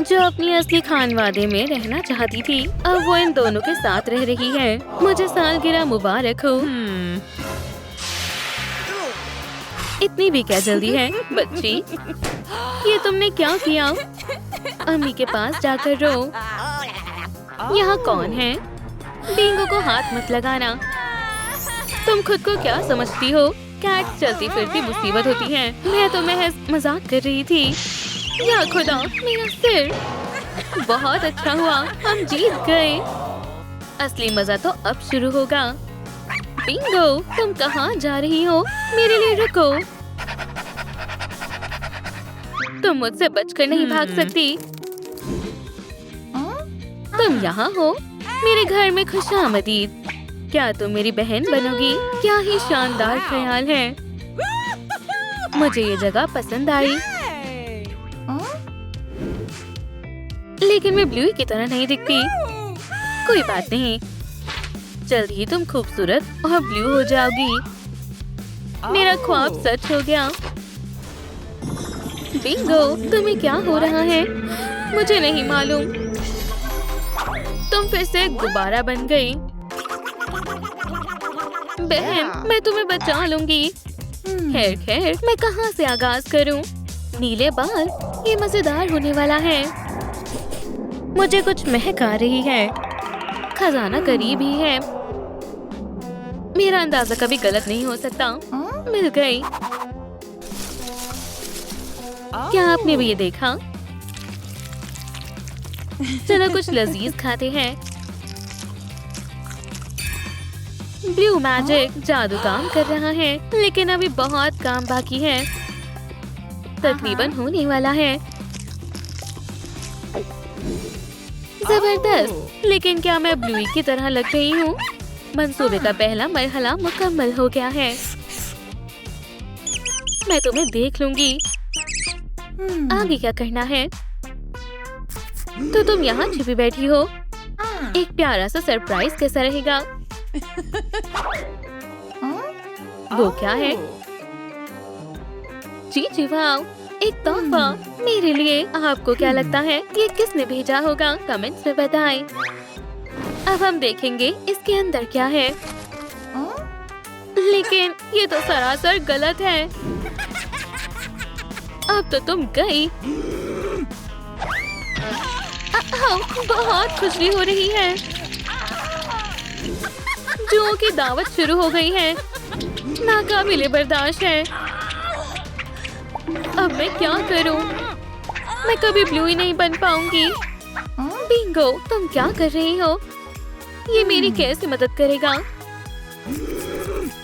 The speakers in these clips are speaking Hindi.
जो अपनी असली खानवादे में रहना चाहती थी, अब वो इन दोनों के साथ रह रही है। मुझे सालगिरह मुबारक हो। इतनी भी क्या जल्दी है बच्ची? ये तुमने क्या किया? अम्मी के पास जाकर रो। यहाँ कौन है? बिंगो को हाथ मत लगाना। तुम खुद को क्या समझती हो? कैट चलती फिरती मुसीबत होती है। मैं तो महज मजाक कर रही थी। या खुदा, मेरा सिर। बहुत अच्छा हुआ, हम जीत गए। असली मजा तो अब शुरू होगा। बिंगो, तुम कहाँ जा रही हो? मेरे लिए रुको। तुम मुझसे बचकर नहीं भाग सकती। तुम यहाँ हो? मेरे घर में खुशामदीद। क्या तुम मेरी बहन बनोगी? क्या ही शानदार ख्याल है। मुझे ये जगह पसंद आई। लेकिन मैं ब्लूई की तरह नहीं दिखती। कोई बात नहीं, जल्द ही तुम खूबसूरत और ब्लू हो जाओगी। मेरा ख्वाब सच हो गया। बिंगो, तुम्हें क्या हो रहा है? मुझे नहीं मालूम। तुम फिर से गुब्बारा बन गई। बहन, मैं तुम्हें बचा लूंगी। खैर खैर, मैं कहाँ से आगाज करूं? नीले बाल, ये मजेदार होने वाला है। मुझे कुछ महक आ रही है। खजाना करीब ही है। मेरा अंदाजा कभी गलत नहीं हो सकता। मिल गई। क्या आपने भी ये देखा? चलो कुछ लजीज खाते हैं। ब्लू मैजिक जादू काम कर रहा है, लेकिन अभी बहुत काम बाकी है। तकरीबन होने वाला है। जबरदस्त, लेकिन क्या मैं ब्लूई की तरह लग रही हूँ? मंसूबे का पहला मरहला मुकम्मल हो गया है। मैं तुम्हें देख लूंगी। आगे क्या करना है? तो तुम यहाँ छिपी बैठी हो। एक प्यारा सा सरप्राइज कैसा रहेगा? वो क्या है? जी जी वाह, एक तोहफा मेरे लिए। आपको क्या लगता है ये किसने भेजा होगा? कमेंट्स में बताएं। अब हम देखेंगे इसके अंदर क्या है। लेकिन ये तो सरासर गलत है। अब तो तुम गई। बहुत खुजली हो रही है। जुओं की दावत शुरू हो गई है। नाकाबिले बर्दाश्त है। अब मैं क्या करूं? मैं कभी ब्लू ही नहीं बन पाऊंगी। बिंगो, तुम क्या कर रही हो? ये मेरी कैसे मदद करेगा?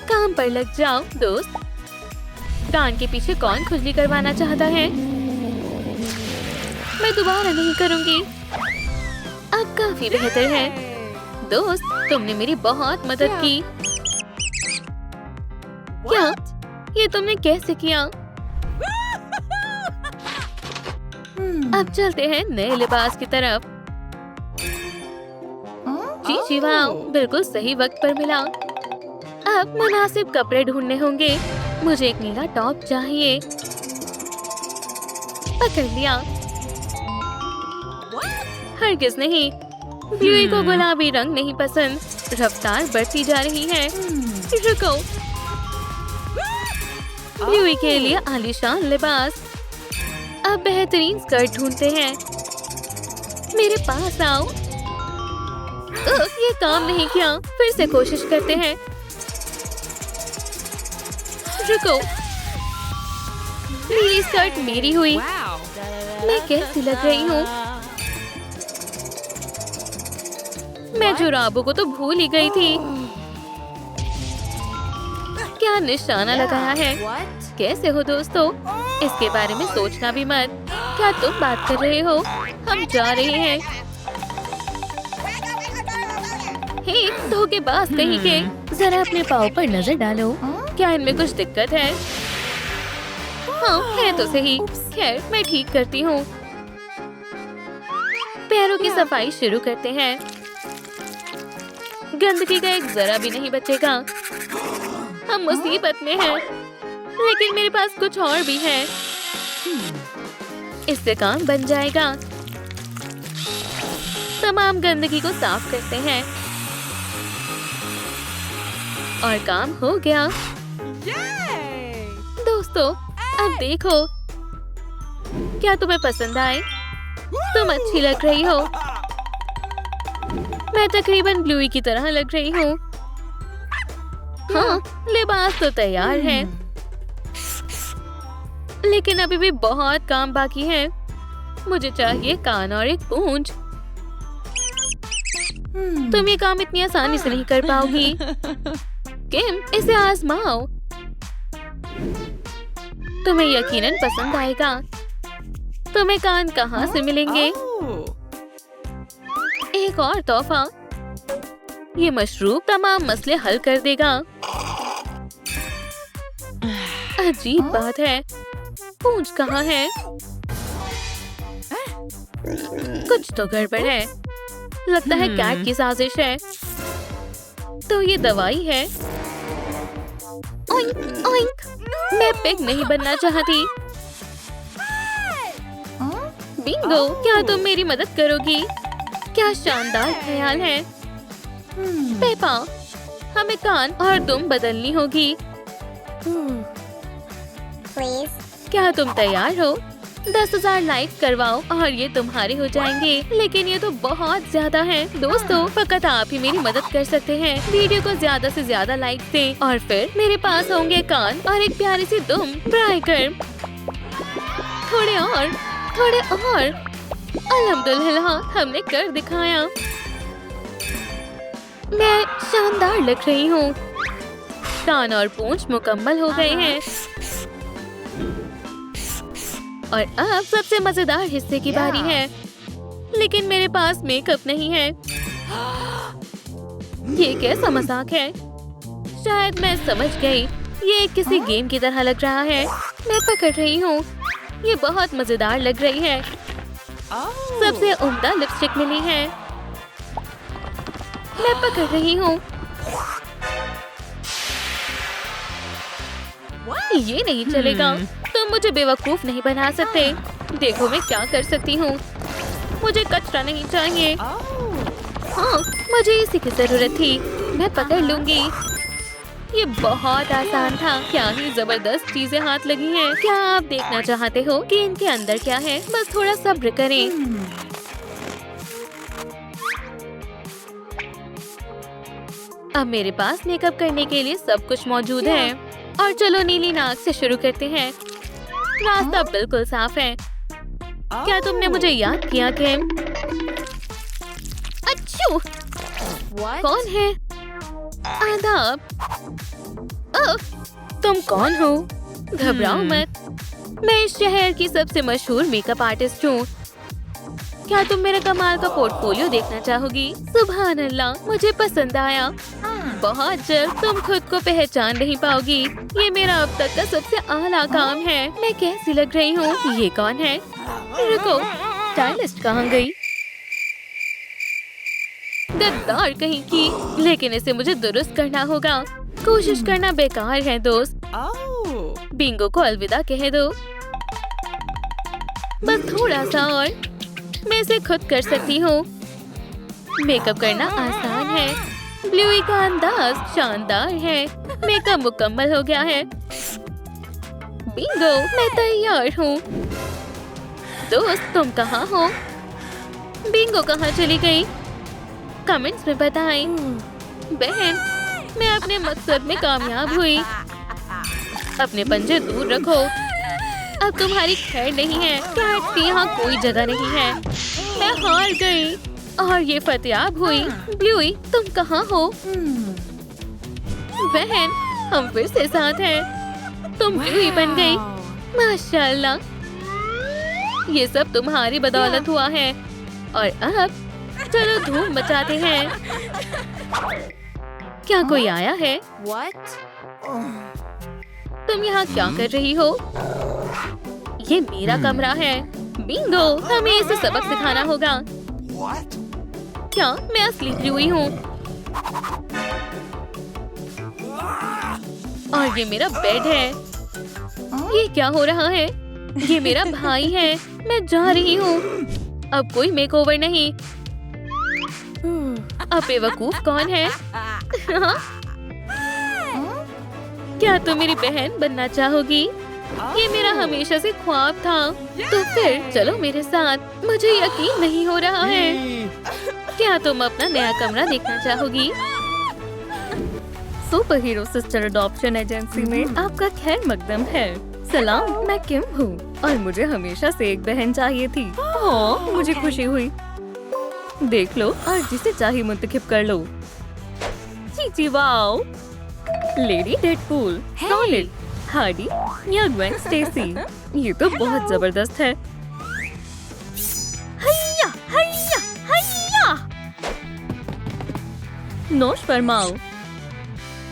काम पर लग जाओ दोस्त। कान के पीछे कौन खुजली करवाना चाहता है? मैं दोबारा नहीं करूंगी। अब काफी बेहतर है। दोस्त, तुमने मेरी बहुत मदद की। क्या? ये तुमने कैसे किया? अब चलते हैं नए लिबास की तरफ। जी जी वाह, बिल्कुल सही वक्त पर मिला। अब मुनासिब कपड़े ढूंढने होंगे। मुझे एक नीला टॉप चाहिए। पकड़ लिया। हरगिज़ नहीं, ब्लूई को गुलाबी रंग नहीं पसंद। रफ्तार बढ़ती जा रही है। रुको। ब्लूई के लिए आलीशान लिबास। अब बेहतरीन स्कर्ट ढूंढते हैं। मेरे पास आओ। ये काम नहीं किया, फिर से कोशिश करते हैं। रुको। नीली स्कर्ट मेरी हुई। मैं कैसी लग रही हूँ? मैं जुराबों को तो भूल ही गई थी। क्या निशाना लगाया है? कैसे हो दोस्तों? इसके बारे में सोचना भी मत। क्या तुम बात कर रहे हो? हम जा रहे हैं। हे, धोखेबाज कहीं के। जरा अपने पाँव पर नजर डालो। क्या इनमें कुछ दिक्कत है? हाँ, है तो सही। खैर, मैं ठीक करती हूँ। पैरों की सफाई शुरू करते हैं। गंदगी का एक जरा भी नहीं बचेगा। हम मुसीबत में हैं, लेकिन मेरे पास कुछ और भी है। इससे काम बन जाएगा। तमाम गंदगी को साफ करते हैं और काम हो गया। दोस्तों, अब देखो, क्या तुम्हें पसंद आए? तुम अच्छी लग रही हो। मैं तकरीबन ब्लूई की तरह लग रही हूँ। हाँ, लिबास तो तैयार है, लेकिन अभी भी बहुत काम बाकी है। मुझे चाहिए कान और एक पूंछ। तुम ये काम इतनी आसानी से नहीं कर पाओगी। किम, इसे आजमाओ। तुम्हें यकीनन पसंद आएगा। तुम्हें कान कहाँ से मिलेंगे? एक और तोहफा। ये मशरूब तमाम मसले हल कर देगा। अजीब बात है, पूंछ कहाँ है? कुछ तो गड़बड़ है। लगता है कैट की साजिश है। तो ये दवाई है। Oink, oink. मैं पिग नहीं बनना चाहती। बिंगो, क्या तुम मेरी मदद करोगी? क्या शानदार ख्याल है। पेपा, हमें कान और दुम बदलनी होगी। क्या तुम तैयार हो? 10,000 लाइक करवाओ और ये तुम्हारे हो जाएंगे। लेकिन ये तो बहुत ज्यादा है। दोस्तों, फकत आप ही मेरी मदद कर सकते हैं। वीडियो को ज्यादा से ज्यादा लाइक दें और फिर मेरे पास होंगे कान और एक प्यारी सी दुम। ट्राई कर। थोड़े और, थोड़े और। अल्हम्दुलिल्लाह, हमने कर दिखाया। मैं शानदार लग रही हूँ। कान और पूंछ मुकम्मल हो गए हैं। और अब सबसे मजेदार हिस्से की बारी है। लेकिन मेरे पास मेकअप नहीं है। ये कैसा मजाक है? शायद मैं समझ गई। ये किसी गेम की तरह लग रहा है। मैं पकड़ रही हूँ। ये बहुत मजेदार लग रही है। सबसे उम्दा लिपस्टिक मिली है। मैं पकड़ रही हूँ। ये नहीं चलेगा। तुम मुझे बेवकूफ नहीं बना सकते। देखो मैं क्या कर सकती हूँ। मुझे कचरा नहीं चाहिए। हाँ, मुझे इसी की जरूरत थी। मैं पकड़ लूंगी। ये बहुत आसान था। क्या ही जबरदस्त चीजें हाथ लगी हैं। क्या आप देखना चाहते हो कि इनके अंदर क्या है? बस थोड़ा सब्र करें। अब मेरे पास मेकअप करने के लिए सब कुछ मौजूद है। और चलो नीली नाक से शुरू करते हैं। रास्ता बिल्कुल साफ है। क्या तुमने मुझे याद किया किम? अच्छू! कौन है? आदाब। ओह, तुम कौन हो? घबराओ मत। मैं इस शहर की सबसे मशहूर मेकअप आर्टिस्ट हूँ। क्या तुम मेरे कमाल का पोर्टफोलियो देखना चाहोगी? सुभान अल्लाह, मुझे पसंद आया। बहुत जल्द तुम खुद को पहचान नहीं पाओगी। ये मेरा अब तक का सबसे आला काम है। मैं कैसी लग रही हूँ? ये कौन है? रुको, स्टाइलिस्ट कहाँ गई? गद्दार कहीं की। लेकिन इसे मुझे दुरुस्त करना होगा। कोशिश करना बेकार है दोस्त। बिंगो को अलविदा कह दो। बस थोड़ा सा और। मैं इसे खुद कर सकती हूँ। मेकअप करना आसान है। ब्लूई का अंदाज शानदार है। मेकअप मुकम्मल हो गया है। बिंगो, मैं तैयार हूँ। दोस्त, तुम कहाँ हो? बिंगो कहाँ चली गई? कमेंट्स में बताएं। बहन, मैं अपने मकसद में कामयाब हुई। अपने पंजे दूर रखो। अब तुम्हारी खैर नहीं है। कैट की यहाँ कोई जगह नहीं है। मैं हार गई और ये फतेयाब हुई। ब्लूई, तुम कहाँ हो? बहन, हम फिर से साथ हैं। तुम ब्लूई बन गई। माशाल्लाह, ये सब तुम्हारी बदौलत हुआ है। और अब चलो धूम मचाते हैं। क्या कोई आया है? तुम यहाँ क्या कर रही हो? ये मेरा कमरा है। बिंगो, हमें इसे सबक सिखाना होगा। क्या मैं असली ब्लूई हूँ? और ये मेरा बेड है। ये क्या हो रहा है? ये मेरा भाई है। मैं जा रही हूँ। अब कोई मेकओवर नहीं। अब बेवकूफ कौन है? क्या तुम मेरी बहन बनना चाहोगी? ये मेरा हमेशा से ख्वाब था। तो फिर चलो मेरे साथ। मुझे यकीन नहीं हो रहा है। क्या तुम अपना नया कमरा देखना चाहोगी? Superhero sister adoption agency में आपका खैर मकदम है। सलाम, मैं किम हूँ और मुझे हमेशा से एक बहन चाहिए थी। ओह, मुझे खुशी हुई। देख लो और जिसे चाहिए मुंतखब कर लो। Chichi wow, lady Deadpool, solid, Hardy या ग्वेन स्टेसी। ये तो बहुत जबरदस्त है। हैया, हैया, हैया। नोश फरमाओ।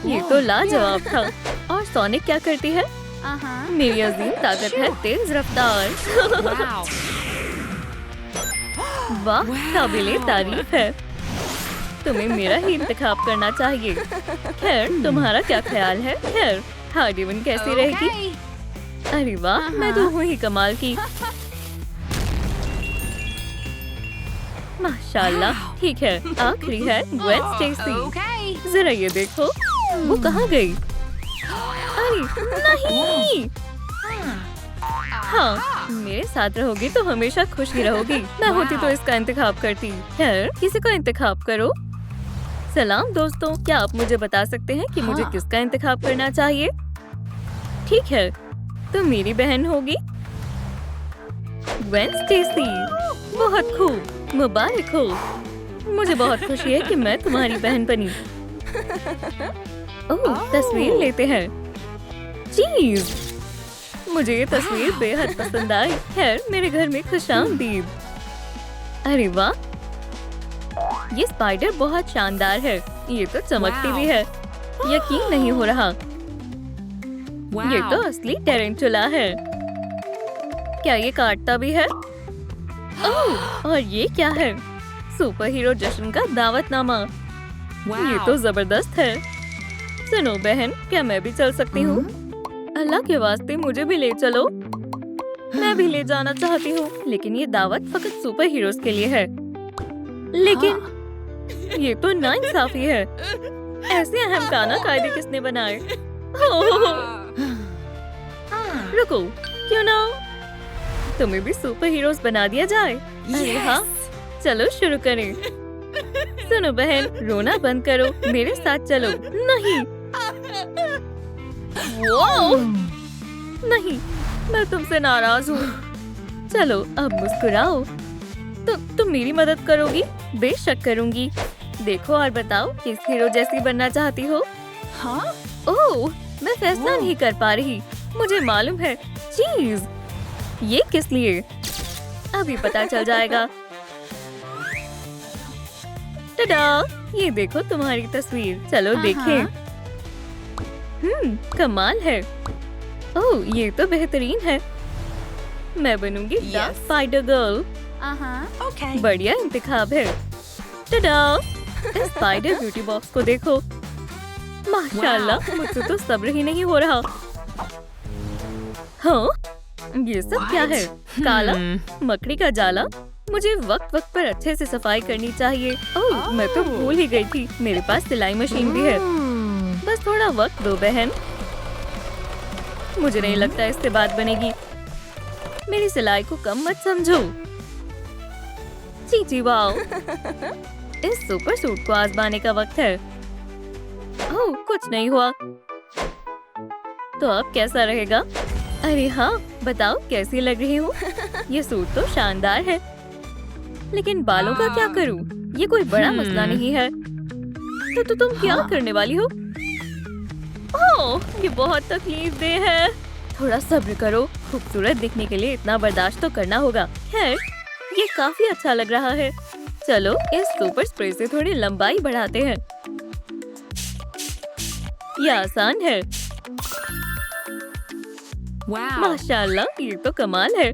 ये तो लाजवाब था। और सोनिक क्या करती है? मेरी अजीम ताकत है तेज रफ्तार। वाह, काबिले तारीफ है। तुम्हें मेरा ही इंतखाब करना चाहिए। खैर, तुम्हारा क्या ख्याल है? खैर, हार्डी वन कैसी रहेगी? अरे वाह, मैं तो हूँ ही कमाल की। माशाल्लाह। ठीक है, आखिरी है ग्वेन स्टेसी। जरा ये देखो, वो कहाँ गई? अरे नहीं। हाँ, मेरे साथ रहोगी तो हमेशा खुश ही रहोगी। मैं होती तो इसका इंतखाब करती। खैर, किसी का इंतखाब करो। सलाम दोस्तों, क्या आप मुझे बता सकते हैं कि मुझे किसका इंतखाब करना चाहिए? ठीक है, तो मेरी बहन होगी ग्वेन स्टेसी। बहुत खूब, मुबारक हो। मुझे बहुत खुशी है कि मैं तुम्हारी बहन बनी। ओह, तस्वीर लेते हैं। चीज, मुझे ये तस्वीर बेहद पसंद आई। खैर, मेरे घर में खुशामदीद। अरे वाह, ये स्पाइडर बहुत शानदार है। ये तो चमकती भी है। यकीन नहीं हो रहा। ये तो असली टेरेंटुला है। क्या ये काटता भी है? ओह, और ये क्या है? सुपर हीरो जश्न का दावतनामा। ये तो जबरदस्त है। सुनो बहन, क्या मैं भी चल सकती हूँ? अल्लाह के वास्ते मुझे भी ले चलो। मैं भी ले जाना चाहती हूँ, लेकिन ये दावत फकत सुपर हीरोज के लिए है। लेकिन ये तो नाइंसाफी है। ऐसे अहम कायदे किसने बनाए? रुको, क्यों ना तुम्हें भी सुपर हीरोज बना दिया जाए? अरे हाँ, चलो शुरू करें। सुनो बहन, रोना बंद करो, मेरे साथ चलो। नहीं, वो नहीं, मैं तुमसे नाराज हूँ। चलो अब मुस्कुराओ। तुम मेरी मदद करोगी? बेशक करूँगी। देखो और बताओ, किस हीरो जैसी बनना चाहती हो? हाँ? ओह, मैं फैसला नहीं कर पा रही। मुझे मालूम है। चीज, ये किस लिए? अभी पता चल जाएगा। टडा, ये देखो तुम्हारी तस्वीर। चलो देखें। कमाल है। ओह, ये तो बेहतरीन है। मैं बनूंगी द स्पाइडर गर्ल। बढ़िया इंतखाब है। टडा, इस स्पाइडर ब्यूटी बॉक्स को देखो। माशाल्लाह, मुझसे तो सब्र ही नहीं हो रहा। हाँ, ये सब क्या है? काला मकड़ी का जाला। मुझे वक्त वक्त पर अच्छे से सफाई करनी चाहिए। ओह, मैं तो भूल ही गई थी। मेरे पास सिलाई मशीन भी है। बस थोड़ा वक्त दो बहन। मुझे नहीं लगता इससे बात बनेगी। मेरी सिलाई को कम मत समझो। चीची वाओ, इस सुपर सूट को आजमाने का वक्त है। ओह, कुछ नहीं हुआ। तो अब कैसा रहेगा? अरे हाँ, बताओ कैसी लग रही हूँ? ये सूट तो शानदार है, लेकिन बालों का क्या करूँ? ये कोई बड़ा मसला नहीं है। तो तुम क्या करने वाली हो? ओह, ये बहुत तकलीफदेह है। थोड़ा सब्र करो। खूबसूरत दिखने के लिए इतना बर्दाश्त तो करना होगा। खैर, ये काफी अच्छा लग रहा है। चलो इस सुपर स्प्रे से थोड़ी लंबाई बढ़ाते हैं। ये आसान है। माशाल्लाह, ये तो कमाल है।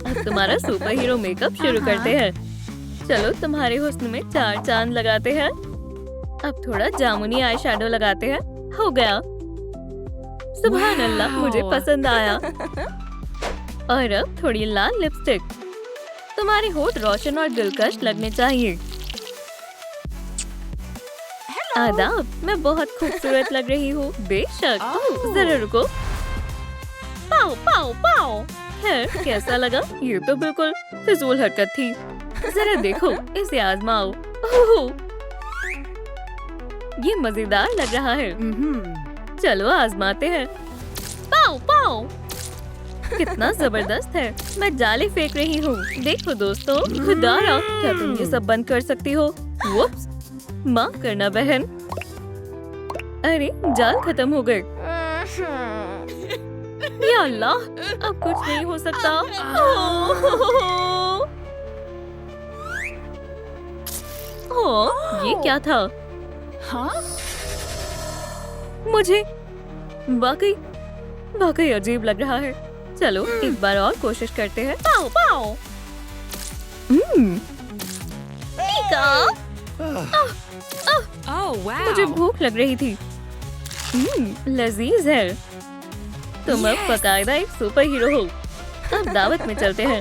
अब तुम्हारा सुपर हीरो मेकअप शुरू करते हैं। चलो तुम्हारे हुस्न में 4 चांद लगाते हैं। अब थोड़ा जामुनी आई शैडो लगाते हैं। हो गया। सुभान अल्लाह, मुझे पसंद आया। और अब थोड़ी लाल लिपस्टिक। तुम्हारे होठ रोशन और दिलकश लगने चाहिए। आदाब, मैं बहुत खूबसूरत लग रही हूँ। बेशक। जरा रुको। पाओ पाओ पाओ। खैर, कैसा लगा? ये तो बिल्कुल फिजूल हरकत थी। जरा देखो, इसे आजमाओ। ओह, ये मजेदार लग रहा है। चलो आजमाते हैं। पाओ पाओ। कितना जबरदस्त है। मैं जाले फेंक रही हूँ। देखो दोस्तों, खुदारा, क्या तुम ये सब बंद कर सकती हो? वुप्स, माफ करना बहन। अरे, जाल खत्म हो गए। या अल्लाह, अब कुछ नहीं हो सकता। ओह, ये क्या था? हाँ? मुझे वाकई अजीब लग रहा है। चलो एक बार और कोशिश करते हैं। पाओ पाओ। मुझे भूख लग रही थी। लजीज है। तुम अब बाकायदा एक सुपर हीरो हो। अब दावत में चलते हैं।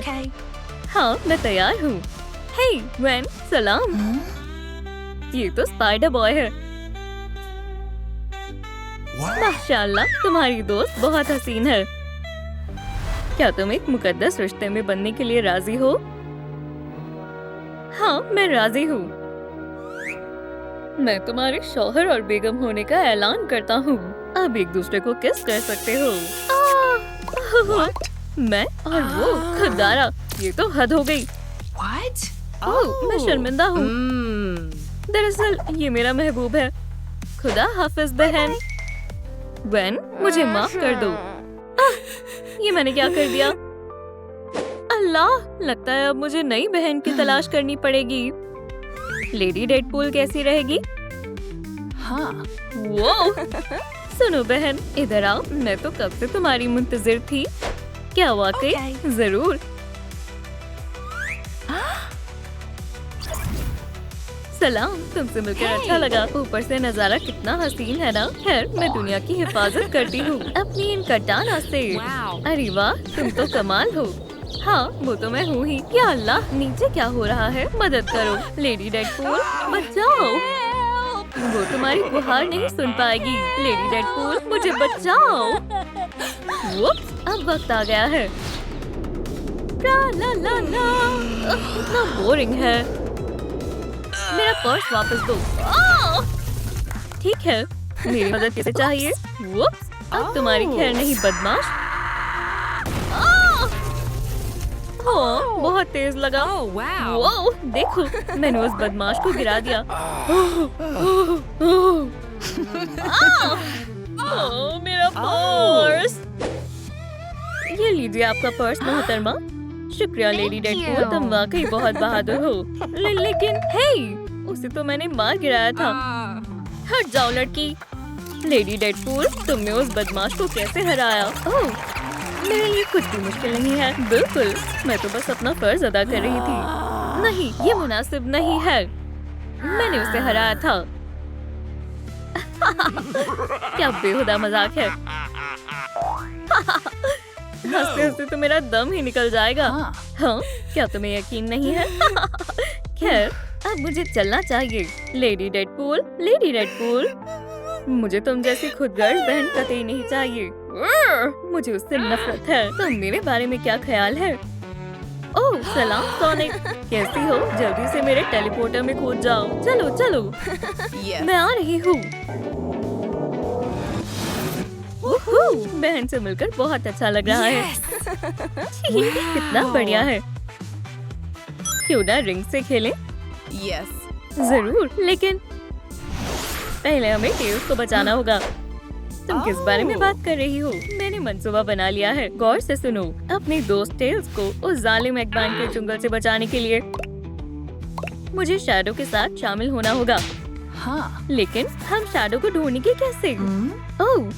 हाँ, मैं तैयार हूँ। हे वैन, सलाम। ये तो स्पाइडर बॉय है। माशाल्लाह, तुम्हारी दोस्त बहुत हसीन है। क्या तुम एक मुकद्दस रिश्ते में बनने के लिए राजी हो? हाँ, मैं राजी हूँ। मैं तुम्हारे शौहर और बेगम होने का ऐलान करता हूँ। अब एक दूसरे को किस कर सकते हो। मैं और वो खुदारा, ये तो हद हो गई। ओह, मैं शर्मिंदा हूँ। दरअसल ये मेरा महबूब है। खुदा हाफिज बहन। वैन, मुझे माफ कर दो। ये मैंने क्या कर दिया? अल्लाह, लगता है अब मुझे नई बहन की तलाश करनी पड़ेगी। लेडी डेडपूल कैसी रहेगी? हाँ। वो सुनो बहन, इधर आओ। मैं तो कब से तुम्हारी मुंतजिर थी। क्या वाकई? जरूर। सलाम, तुमसे मिलकर अच्छा लगा। ऊपर से नजारा कितना हसीन है ना। खैर, मैं दुनिया की हिफाजत करती हूँ अपनी इन कटाना से। अरे वाह, तुम तो कमाल हो। हाँ, वो तो मैं हूँ ही। या अल्लाह, नीचे क्या हो रहा है? मदद करो लेडी डेडपूल, बचाओ। वो तुम्हारी गुहार नहीं सुन पाएगी। लेडी डेडपूल, मुझे बचाओ। वुप्स, अब वक्त आ गया है। ला ला ला, इतना बोरिंग है। मेरा पर्स वापस दो। ठीक है, मेरी मदद किसे चाहिए? वुप्स, अब तुम्हारी खैर नहीं बदमाश। बहुत तेज लगा। वाओ, देखो, मैंने उस बदमाश को गिरा दिया। मेरा पर्स। ये लीजिए आपका पर्स मोहतरमा। शुक्रिया लेडी डेडपूल, तुम वाकई बहुत बहादुर हो। लेकिन हे, उसे तो मैंने मार गिराया था। हट जाओ लड़की। लेडी डेडपूल, तुमने उस बदमाश को कैसे हराया? ओह, मेरे लिए कुछ भी मुश्किल नहीं है। बिल्कुल, मैं तो बस अपना फर्ज अदा कर रही थी। नहीं, ये मुनासिब नहीं है। मैंने उसे हराया था। क्या बेहुदा मजाक है। हंसते हंसते तो मेरा दम ही निकल जाएगा। हाँ, क्या तुम्हें यकीन नहीं है? खैर, अब मुझे चलना चाहिए। लेडी डेडपूल, लेडी डेडपूल, मुझे तुम जैसी खुदगर्ज बहन कतई नहीं चाहिए। मुझे उससे नफरत है। तो मेरे बारे में क्या ख्याल है? ओह, सलाम सोनिक, कैसी हो? जल्दी से मेरे टेलीपोर्टर में कूद जाओ। चलो चलो। मैं आ रही हूँ। बहन से मिलकर बहुत अच्छा लग रहा है। कितना बढ़िया है। क्यों ना रिंग से खेलें? जरूर, लेकिन पहले हमें टेल्स को बचाना होगा। तुम किस बारे में बात कर रही हो? मैंने मंसूबा बना लिया है। गौर से सुनो। अपने दोस्त टेल्स को उस जालिम एगमैन के जंगल से बचाने के लिए मुझे शैडो के साथ शामिल होना होगा। हाँ, लेकिन हम शैडो को ढूंढेंगे कैसे? ओह,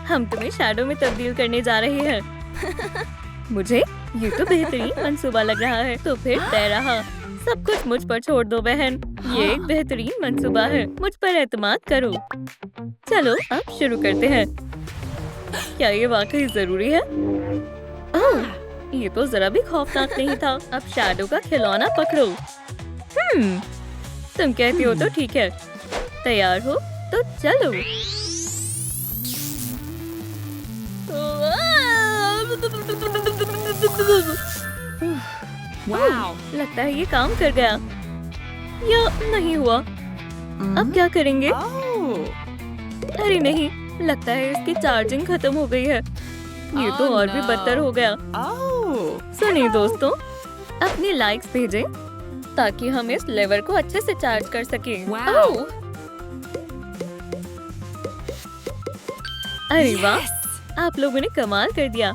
हम तुम्हें शैडो में तब्दील करने जा रहे हैं। मुझे ये तो बेहतरीन मंसूबा लग रहा है। तो फिर तय रहा। सब कुछ मुझ पर छोड़ दो बहन। ये एक बेहतरीन मंसूबा है। मुझ पर एतमाद करो। चलो अब शुरू करते हैं। क्या ये वाकई जरूरी है? ओह, ये तो जरा भी खौफनाक नहीं था। अब शैडो का खिलौना पकड़ो। तुम कहती हो तो ठीक है। तैयार हो? तो चलो। Wow. लगता है ये काम कर गया या नहीं हुआ। अब क्या करेंगे? Oh. अरे नहीं, लगता है इसकी चार्जिंग खत्म हो गई है। ये तो Oh, और भी no. बदतर हो गया। Oh. सुनिए दोस्तों, अपने लाइक्स भेजें ताकि हम इस लेवर को अच्छे से चार्ज कर सकें। Wow. ओह! अरे वाह, आप लोगों ने कमाल कर दिया।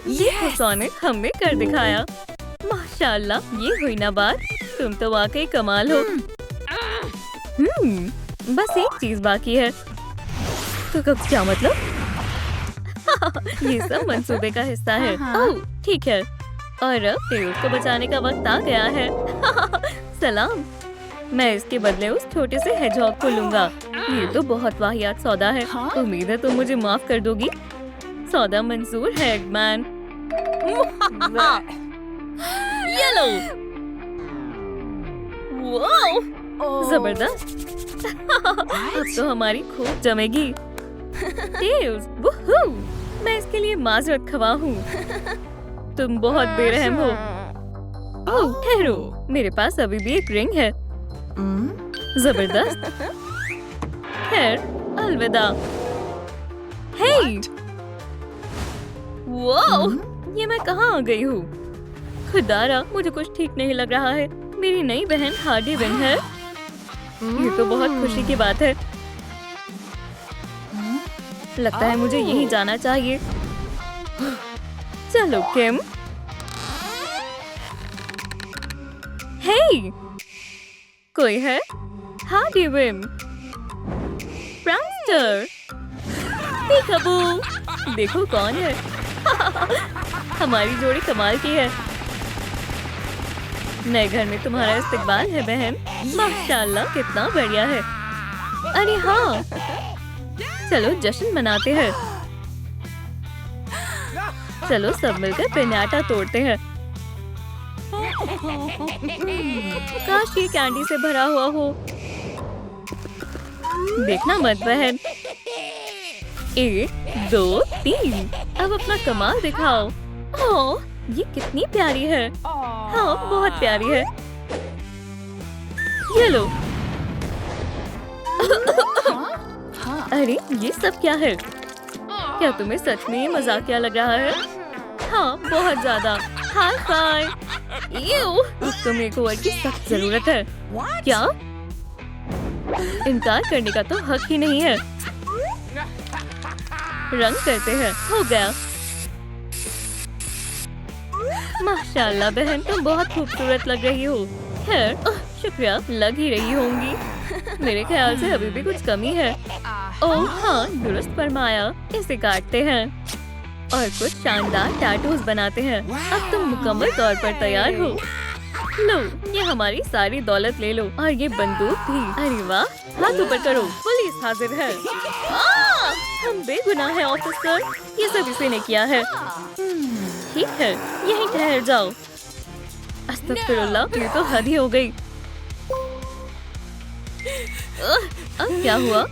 ये सोनिक हमने कर दिखाया। माशाल्लाह, ये हुई ना बात। तुम तो वाकई कमाल हो। बस एक चीज बाकी है। तो कब क्या मतलब? ये सब मंसूबे का हिस्सा है। ओह, ठीक है। और अब टेल्स को बचाने का वक्त आ गया है। सलाम। मैं इसके बदले उस छोटे से हेजहॉग को लूंगा। ये तो बहुत वाहियात सौदा है। उम्मीद है तुम मुझे माफ कर दोगी। सौदा मंजूर है, एगमैन। ये लो। वाओ, जबरदस्त। अब तो हमारी खूब जमेगी। टेल्स, वूहू! मैं इसके लिए माजरत खवा हूँ। तुम बहुत बेरहम हो। ओह, ठहरो, मेरे पास अभी भी एक रिंग है। जबरदस्त। खैर, अलविदा। हे! वाओ! ये मैं कहाँ आ गई हूँ? खुदारा, मुझे कुछ ठीक नहीं लग रहा है। मेरी नई बहन हार्डी विन है। ये तो बहुत खुशी की बात है। लगता है मुझे यहीं जाना चाहिए। चलो किम। हे! कोई है? Hardy win. प्रैंकस्टर। पीकाबू। देखो कौन है। हमारी जोड़ी कमाल की है। नए घर में तुम्हारा इस्तकबाल है बहन। माशाल्लाह, कितना बढ़िया है। अरे हाँ, चलो जश्न मनाते हैं। चलो सब मिलकर पिन्याटा तोड़ते हैं। काश ये कैंडी से भरा हुआ हो। देखना मत बहन। 1, 2, 3। अब अपना कमाल दिखाओ। ओह, ये कितनी प्यारी है। हाँ, बहुत प्यारी है। ये लो। अरे ये सब क्या है? क्या तुम्हें सच में ये मजाकिया लग रहा है? हाँ, बहुत ज्यादा। High five. यूं, उसको मेक ओवर की सख्त जरूरत है। क्या? इनकार करने का तो हक ही नहीं है। रंग करते हैं। हो गया। माशाल्लाह बहन, तुम बहुत खूबसूरत लग रही हो। खैर, शुक्रिया, लग ही रही होंगी। मेरे ख्याल से अभी भी कुछ कमी है। ओह हाँ, दुरुस्त फरमाया। इसे काटते हैं और कुछ शानदार टैटूज बनाते हैं। अब तुम मुकम्मल तौर पर तैयार हो। लो, ये हमारी सारी दौलत ले लो और ये बंदूक भी। अरे वाह, हाथ ऊपर करो, पुलिस हाजिर है। हम बेगुनाह हैं ऑफिसर, ये सब इसी ने किया है। ठीक है, यहीं ठहर जाओ। अस्तगफिरुल्लाह, ये तो हद ही हो गई। अब क्या हुआ?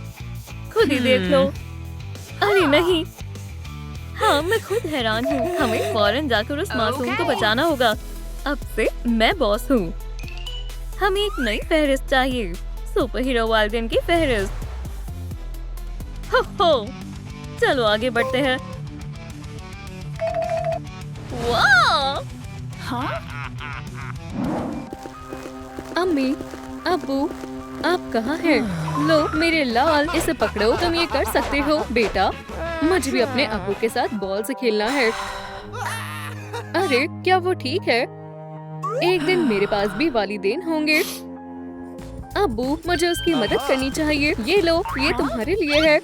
खुद ही देख लो। अरे नहीं। हाँ, मैं खुद हैरान हूँ। हमें फौरन जाकर उस मासूम को बचाना होगा। अब से मैं बॉस हूँ। हमें एक नई फहरिस्त चाहिए। सुपर हीरो वालिदैन की फहरिस्त। हो, चलो आगे बढ़ते हैं। वाह! अम्मी, अब्बू, आप कहाँ हैं? लो मेरे लाल, इसे पकड़ो। तुम ये कर सकते हो बेटा। मुझे भी अपने अब्बू के साथ बॉल से खेलना है। अरे क्या वो ठीक है? एक दिन मेरे पास भी वालिदैन होंगे। अब्बू, मुझे उसकी मदद करनी चाहिए। ये लो, ये तुम्हारे लिए है।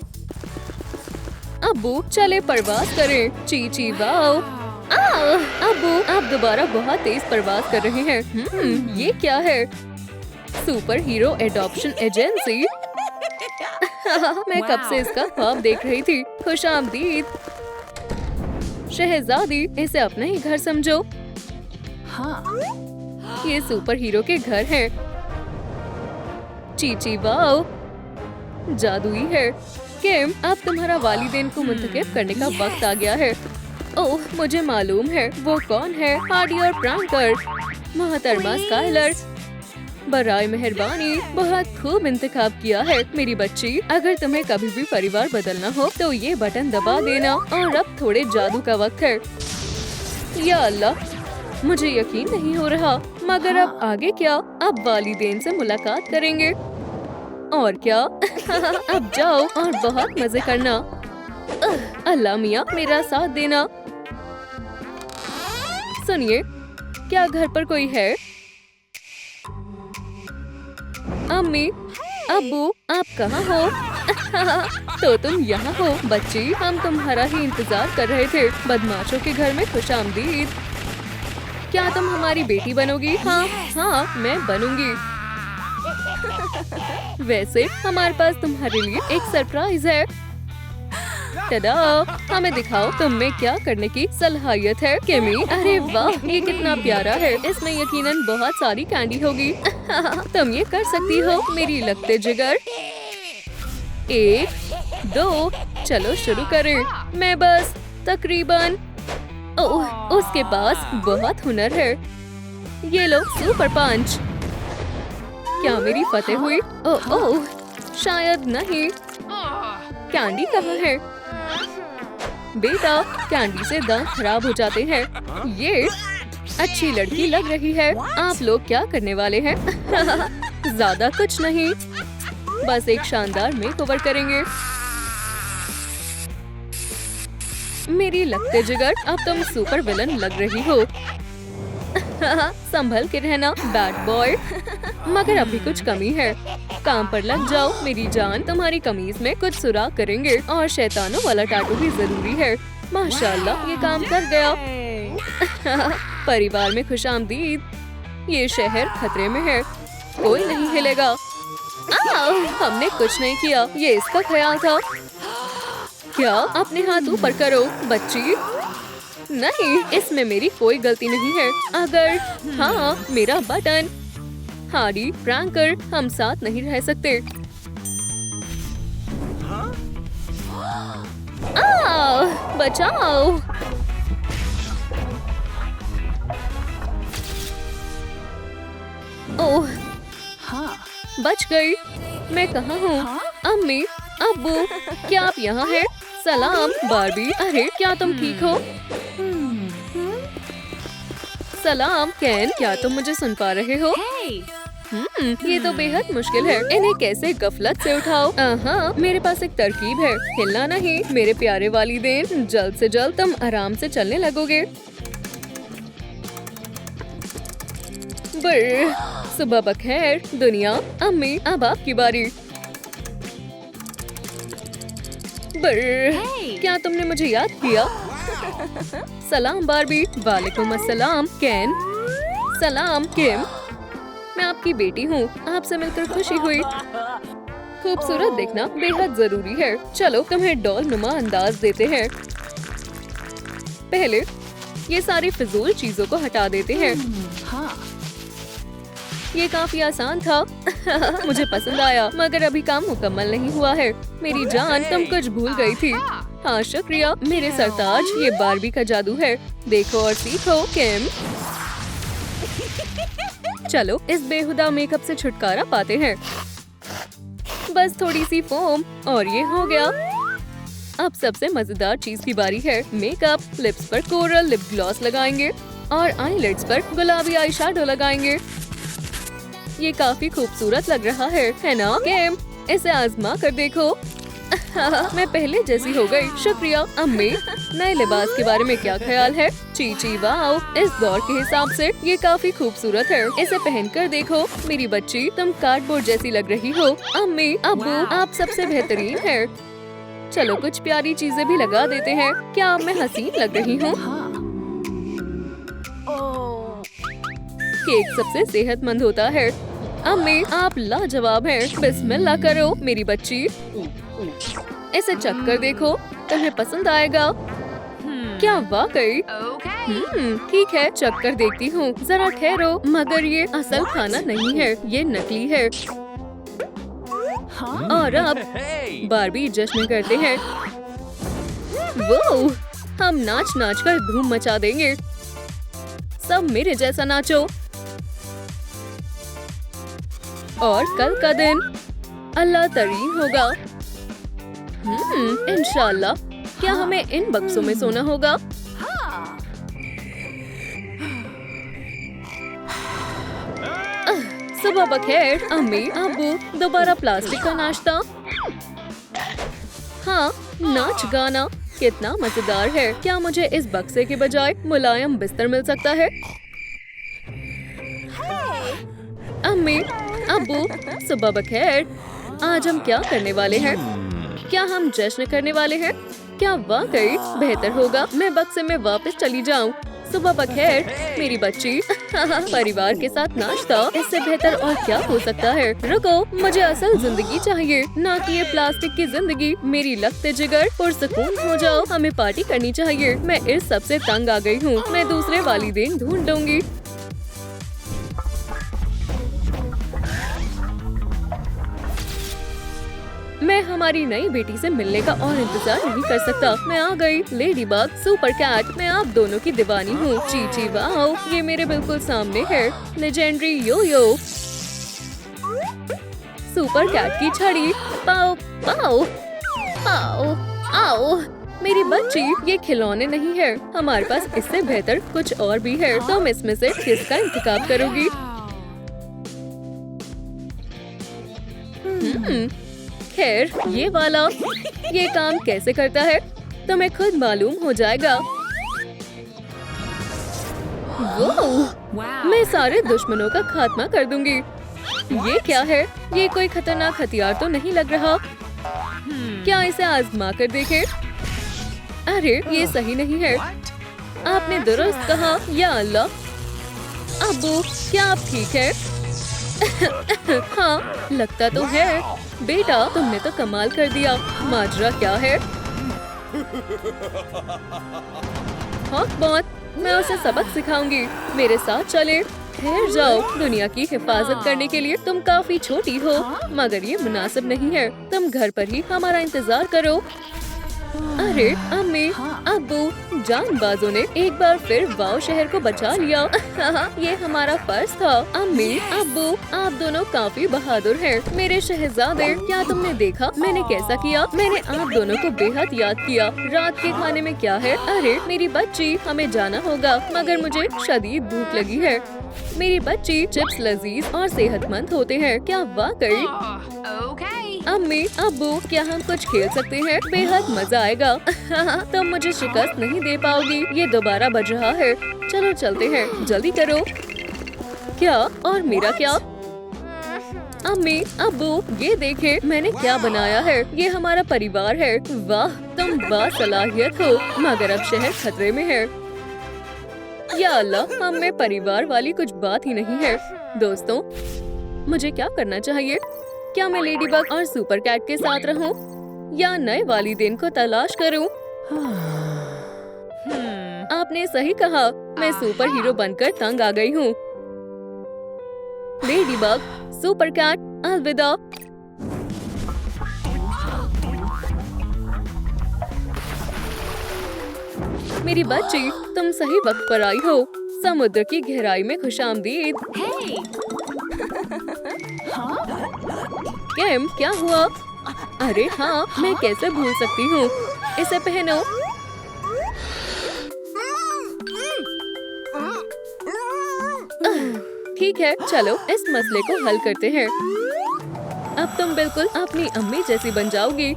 अब्बू, चले परवाज करें। ची ची वाओ। अब्बू, आप दोबारा बहुत तेज परवाज कर रहे हैं। ये क्या है? Super hero adoption agency. मैं कब से इसका ख्वाब देख रही थी। खुशामदीद शहजादी, इसे अपना ही घर समझो। ये सुपर हीरो के घर हैं। चीची वाओ, जादुई है। किम, अब तुम्हारा वालिदैन को मुंतखब करने का वक्त आ गया है। ओह, मुझे मालूम है वो कौन है। हार्डी और प्रैंकर। मोहतरमा स्काइलर, बराए मेहरबानी, बहुत खूब इंतखाब किया है मेरी बच्ची। अगर तुम्हें कभी भी परिवार बदलना हो तो ये बटन दबा देना। और अब थोड़े जादू का वक्त है। या अल्लाह, मुझे यकीन नहीं हो रहा। मगर अब आगे क्या? अब वालिदैन से मुलाकात करेंगे और क्या। अब जाओ और बहुत मजे करना। अल्लाह मियाँ, मेरा साथ देना। सुनिए, क्या घर पर कोई है? अम्मी, अब्बू, आप कहाँ हो? तो तुम यहाँ हो बच्ची, हम तुम्हारा ही इंतजार कर रहे थे। बदमाशों के घर में खुशामदीद। क्या तुम हमारी बेटी बनोगी? हाँ हाँ, मैं बनूंगी। वैसे हमारे पास तुम्हारे लिए एक सरप्राइज है। टडा, हमें दिखाओ तुम में क्या करने की सलाहियत है। केमी, अरे वाह, ये कितना प्यारा है। इसमें यकीनन बहुत सारी कैंडी होगी। तुम ये कर सकती हो मेरी लगते जिगर। 1 2, चलो शुरू करें। मैं बस तकरीबन। ओह, उसके पास बहुत हुनर है। ये लो सुपर पंच। क्या मेरी फतेह हुई? ओह ओह, शायद नहीं। कैंडी कहाँ है? बेटा, कैंडी से दांत खराब हो जाते हैं। ये अच्छी लड़की लग रही है। आप लोग क्या करने वाले हैं? ज्यादा कुछ नहीं, बस एक शानदार मेकओवर करेंगे। मेरी लगते जिगर, अब तुम सुपर विलन लग रही हो। संभल के रहना बैड बॉय। मगर अभी कुछ कमी है। काम पर लग जाओ मेरी जान। तुम्हारी कमीज में कुछ सुराख करेंगे और शैतानों वाला टैटू भी जरूरी है। माशाल्लाह, ये काम कर गया। परिवार में खुशामदीद। ये शहर खतरे में है, कोई नहीं हिलेगा। हमने कुछ नहीं किया, ये इसका ख्याल था। क्या? अपने हाथ ऊपर करो बच्ची। नहीं, इसमें मेरी कोई गलती नहीं है। अगर हाँ, मेरा बटन। हार्डी, प्रैंकर, हम साथ नहीं रह सकते। बचाओ। ओह, बच गई। मैं कहाँ हूँ? अम्मी, अब्बू, क्या आप यहाँ हैं? सलाम बार्बी। अरे, क्या तुम ठीक हो? सलाम केन, क्या तुम मुझे सुन पा रहे हो? ये तो बेहद मुश्किल है। इन्हें कैसे गफलत से उठाओ? हाँ, मेरे पास एक तरकीब है। हिलना नहीं मेरे प्यारे वालिदैन। जल्द से जल्द तुम आराम से चलने लगोगे। सुबह बखैर दुनिया। अम्मी, अब आपकी बारी। क्या तुमने मुझे याद किया? सलाम बार्बी। वालेकुम अस्सलाम केन। सलाम किम, मैं आपकी बेटी हूँ। आपसे मिलकर खुशी हुई। खूबसूरत दिखना बेहद जरूरी है। चलो तुम्हें डॉल नुमा अंदाज देते हैं। पहले ये सारी फिजूल चीजों को हटा देते हैं। ये काफी आसान था। मुझे पसंद आया, मगर अभी काम मुकम्मल नहीं हुआ है। मेरी जान, तुम कुछ भूल गई थी। हाँ शुक्रिया मेरे सरताज, ये बार्बी का जादू है। देखो और सीखो किम। चलो इस बेहुदा मेकअप से छुटकारा पाते हैं। बस थोड़ी सी फोम और ये हो गया। अब सबसे मजेदार चीज की बारी है। मेकअप। लिप्स पर कोरल लिप ग्लॉस लगाएंगे और आईलिड्स पर गुलाबी आई शैडो लगाएंगे। ये काफी खूबसूरत लग रहा है ना किम? इसे आजमा कर देखो। मैं पहले जैसी हो गई। शुक्रिया अम्मी। नए लिबास के बारे में क्या ख्याल है? चीची वाओ, इस दौर के हिसाब से ये काफी खूबसूरत है। इसे पहनकर देखो मेरी बच्ची, तुम कार्डबोर्ड जैसी लग रही हो। अम्मी, अब्बू, आप सबसे बेहतरीन है। चलो कुछ प्यारी चीजें भी लगा देते हैं। क्या अब मैं हसीन लग रही हूँ? केक सबसे सेहतमंद होता है। अम्मी, आप लाजवाब हैं। बिस्मिल्लाह करो मेरी बच्ची। इसे चख कर देखो, तुम्हें पसंद आएगा। क्या वाकई? ठीक है, चक्कर देखती हूँ। जरा ठहरो, मगर ये असल खाना नहीं है, ये नकली है। और अब बारबी जश्न करते हैं। वो हम नाच नाच कर धूम मचा देंगे। सब मेरे जैसा नाचो। और कल का दिन अल्लाह तरीन होगा। इंशाल्लाह। क्या हमें इन बक्सों में सोना होगा? सुबह बखैर अम्मी अब्बू। दोबारा प्लास्टिक का नाश्ता। हाँ, नाच गाना कितना मजेदार है। क्या मुझे इस बक्से के बजाय मुलायम बिस्तर मिल सकता है? अम्मी अब्बू सुबह बखैर। आज हम क्या करने वाले हैं? क्या हम जश्न करने वाले हैं? क्या वाकई बेहतर होगा मैं बक्से में वापस चली जाऊं। सुबह बखैर मेरी बच्ची। परिवार के साथ नाश्ता, इससे बेहतर और क्या हो सकता है? रुको, मुझे असल जिंदगी चाहिए, ना कि ये प्लास्टिक की जिंदगी। मेरी लगते जिगर पुरसुकून हो जाओ। हमें पार्टी करनी चाहिए। मैं इस सबसे तंग आ गई हूँ। मैं दूसरे वालिदैन ढूंढूंगी। मैं हमारी नई बेटी से मिलने का और इंतजार नहीं कर सकता। मैं आ गई। लेडी बग, सुपर कैट, मैं आप दोनों की दीवानी हूँ। चीची वाओ, ये मेरे बिल्कुल सामने है। लेजेंडरी यो यो। सुपर कैट की छड़ी। पाओ पाओ पाओ आओ। मेरी बच्ची, ये खिलौने नहीं है। हमारे पास इससे बेहतर कुछ और भी है। तुम इसमें से किसका इंतखाब करोगी? खैर, ये वाला। ये काम कैसे करता है तुम्हें खुद मालूम हो जाएगा। मैं सारे दुश्मनों का खात्मा कर दूंगी। ये क्या है? ये कोई खतरनाक हथियार तो नहीं लग रहा। क्या इसे आजमा कर देखें? अरे, ये सही नहीं है। आपने दुरुस्त कहा। या अल्लाह। अब्बू, क्या आप ठीक है? हाँ, लगता तो है। बेटा, तुमने तो कमाल कर दिया। माजरा क्या है? हाँ बहुत, मैं उसे सबक सिखाऊंगी। मेरे साथ चले। ठहर जाओ। दुनिया की हिफाजत करने के लिए तुम काफी छोटी हो, मगर ये मुनासिब नहीं है। तुम घर पर ही हमारा इंतजार करो। अरे अम्मी अब्बू, जानबाजों ने एक बार फिर वाओ शहर को बचा लिया। ये हमारा फर्ज था। अम्मी अब्बू, आप दोनों काफी बहादुर हैं। मेरे शहजादे, क्या तुमने देखा मैंने कैसा किया? मैंने आप दोनों को बेहद याद किया। रात के खाने में क्या है? अरे मेरी बच्ची, हमें जाना होगा, मगर मुझे शदीद भूख लगी है। मेरी बच्ची, चिप्स लजीज और सेहतमंद होते हैं। क्या वाकई? अम्मी अब्बू, क्या हम कुछ खेल सकते हैं? बेहद मजा आएगा। तुम मुझे शिकस्त नहीं दे पाओगी। ये दोबारा बज रहा है। चलो चलते हैं, जल्दी करो। क्या? और मेरा क्या? अम्मी अब्बू, ये देखें मैंने क्या बनाया है। ये हमारा परिवार है। वाह, तुम बासलाहियत हो, मगर अब शहर खतरे में है। या अल्लाह, हम में परिवार वाली कुछ बात ही नहीं है। दोस्तों, मुझे क्या करना चाहिए? क्या मैं लेडी बग और सुपर कैट के साथ रहूं, या नए वालिदैन को तलाश करूं? आपने सही कहा। मैं सुपर हीरो बनकर तंग आ गई हूँ। लेडी बग, सुपर कैट, अलविदा। मेरी बच्ची, तुम सही वक्त पर आई हो। समुद्र की गहराई में खुशामदीद। किम, क्या हुआ? अरे हाँ, मैं कैसे भूल सकती हूँ। इसे पहनो। ठीक है, चलो इस मसले को हल करते हैं। अब तुम बिल्कुल अपनी अम्मी जैसी बन जाओगी।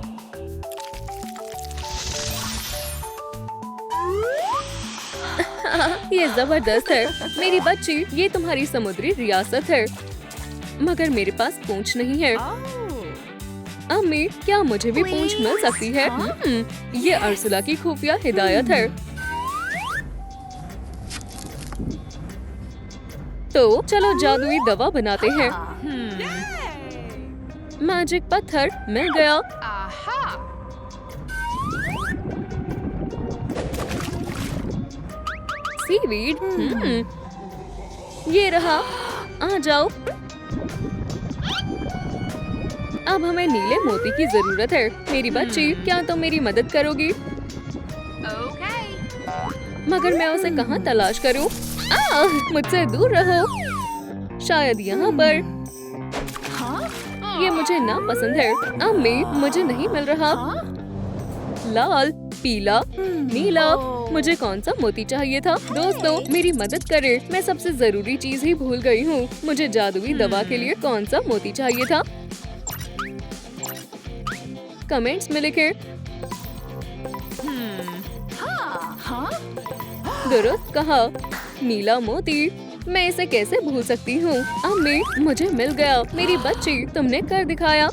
ये जबरदस्त है। मेरी बच्ची, ये तुम्हारी समुद्री रियासत है, मगर मेरे पास पूंछ नहीं है। अम्मी, क्या मुझे भी पूंछ मिल सकती है? ये अर्सुला की खुफिया हिदायत है। तो चलो जादुई दवा बनाते हैं। मैजिक पत्थर मिल गया। सीवीड। ये रहा, आ जाओ। अब हमें नीले मोती की जरूरत है। मेरी बच्ची, क्या तुम मेरी मदद करोगी? मगर मैं उसे कहाँ तलाश करूँ? मुझसे दूर रहो। शायद यहाँ पर। ये मुझे ना पसंद है। अम्मी, मुझे नहीं मिल रहा। लाल, पीला, नीला। मुझे कौन सा मोती चाहिए था? दोस्तों, मेरी मदद करें। मैं सबसे जरूरी चीज ही भूल गई हूँ। मुझे जादुई दवा के लिए कौन सा मोती चाहिए था? कमेंट्स में लिखें। दुरुस्त कहा, नीला मोती। मैं इसे कैसे भूल सकती हूँ? अम्मी, मुझे मिल गया। मेरी बच्ची, तुमने कर दिखाया।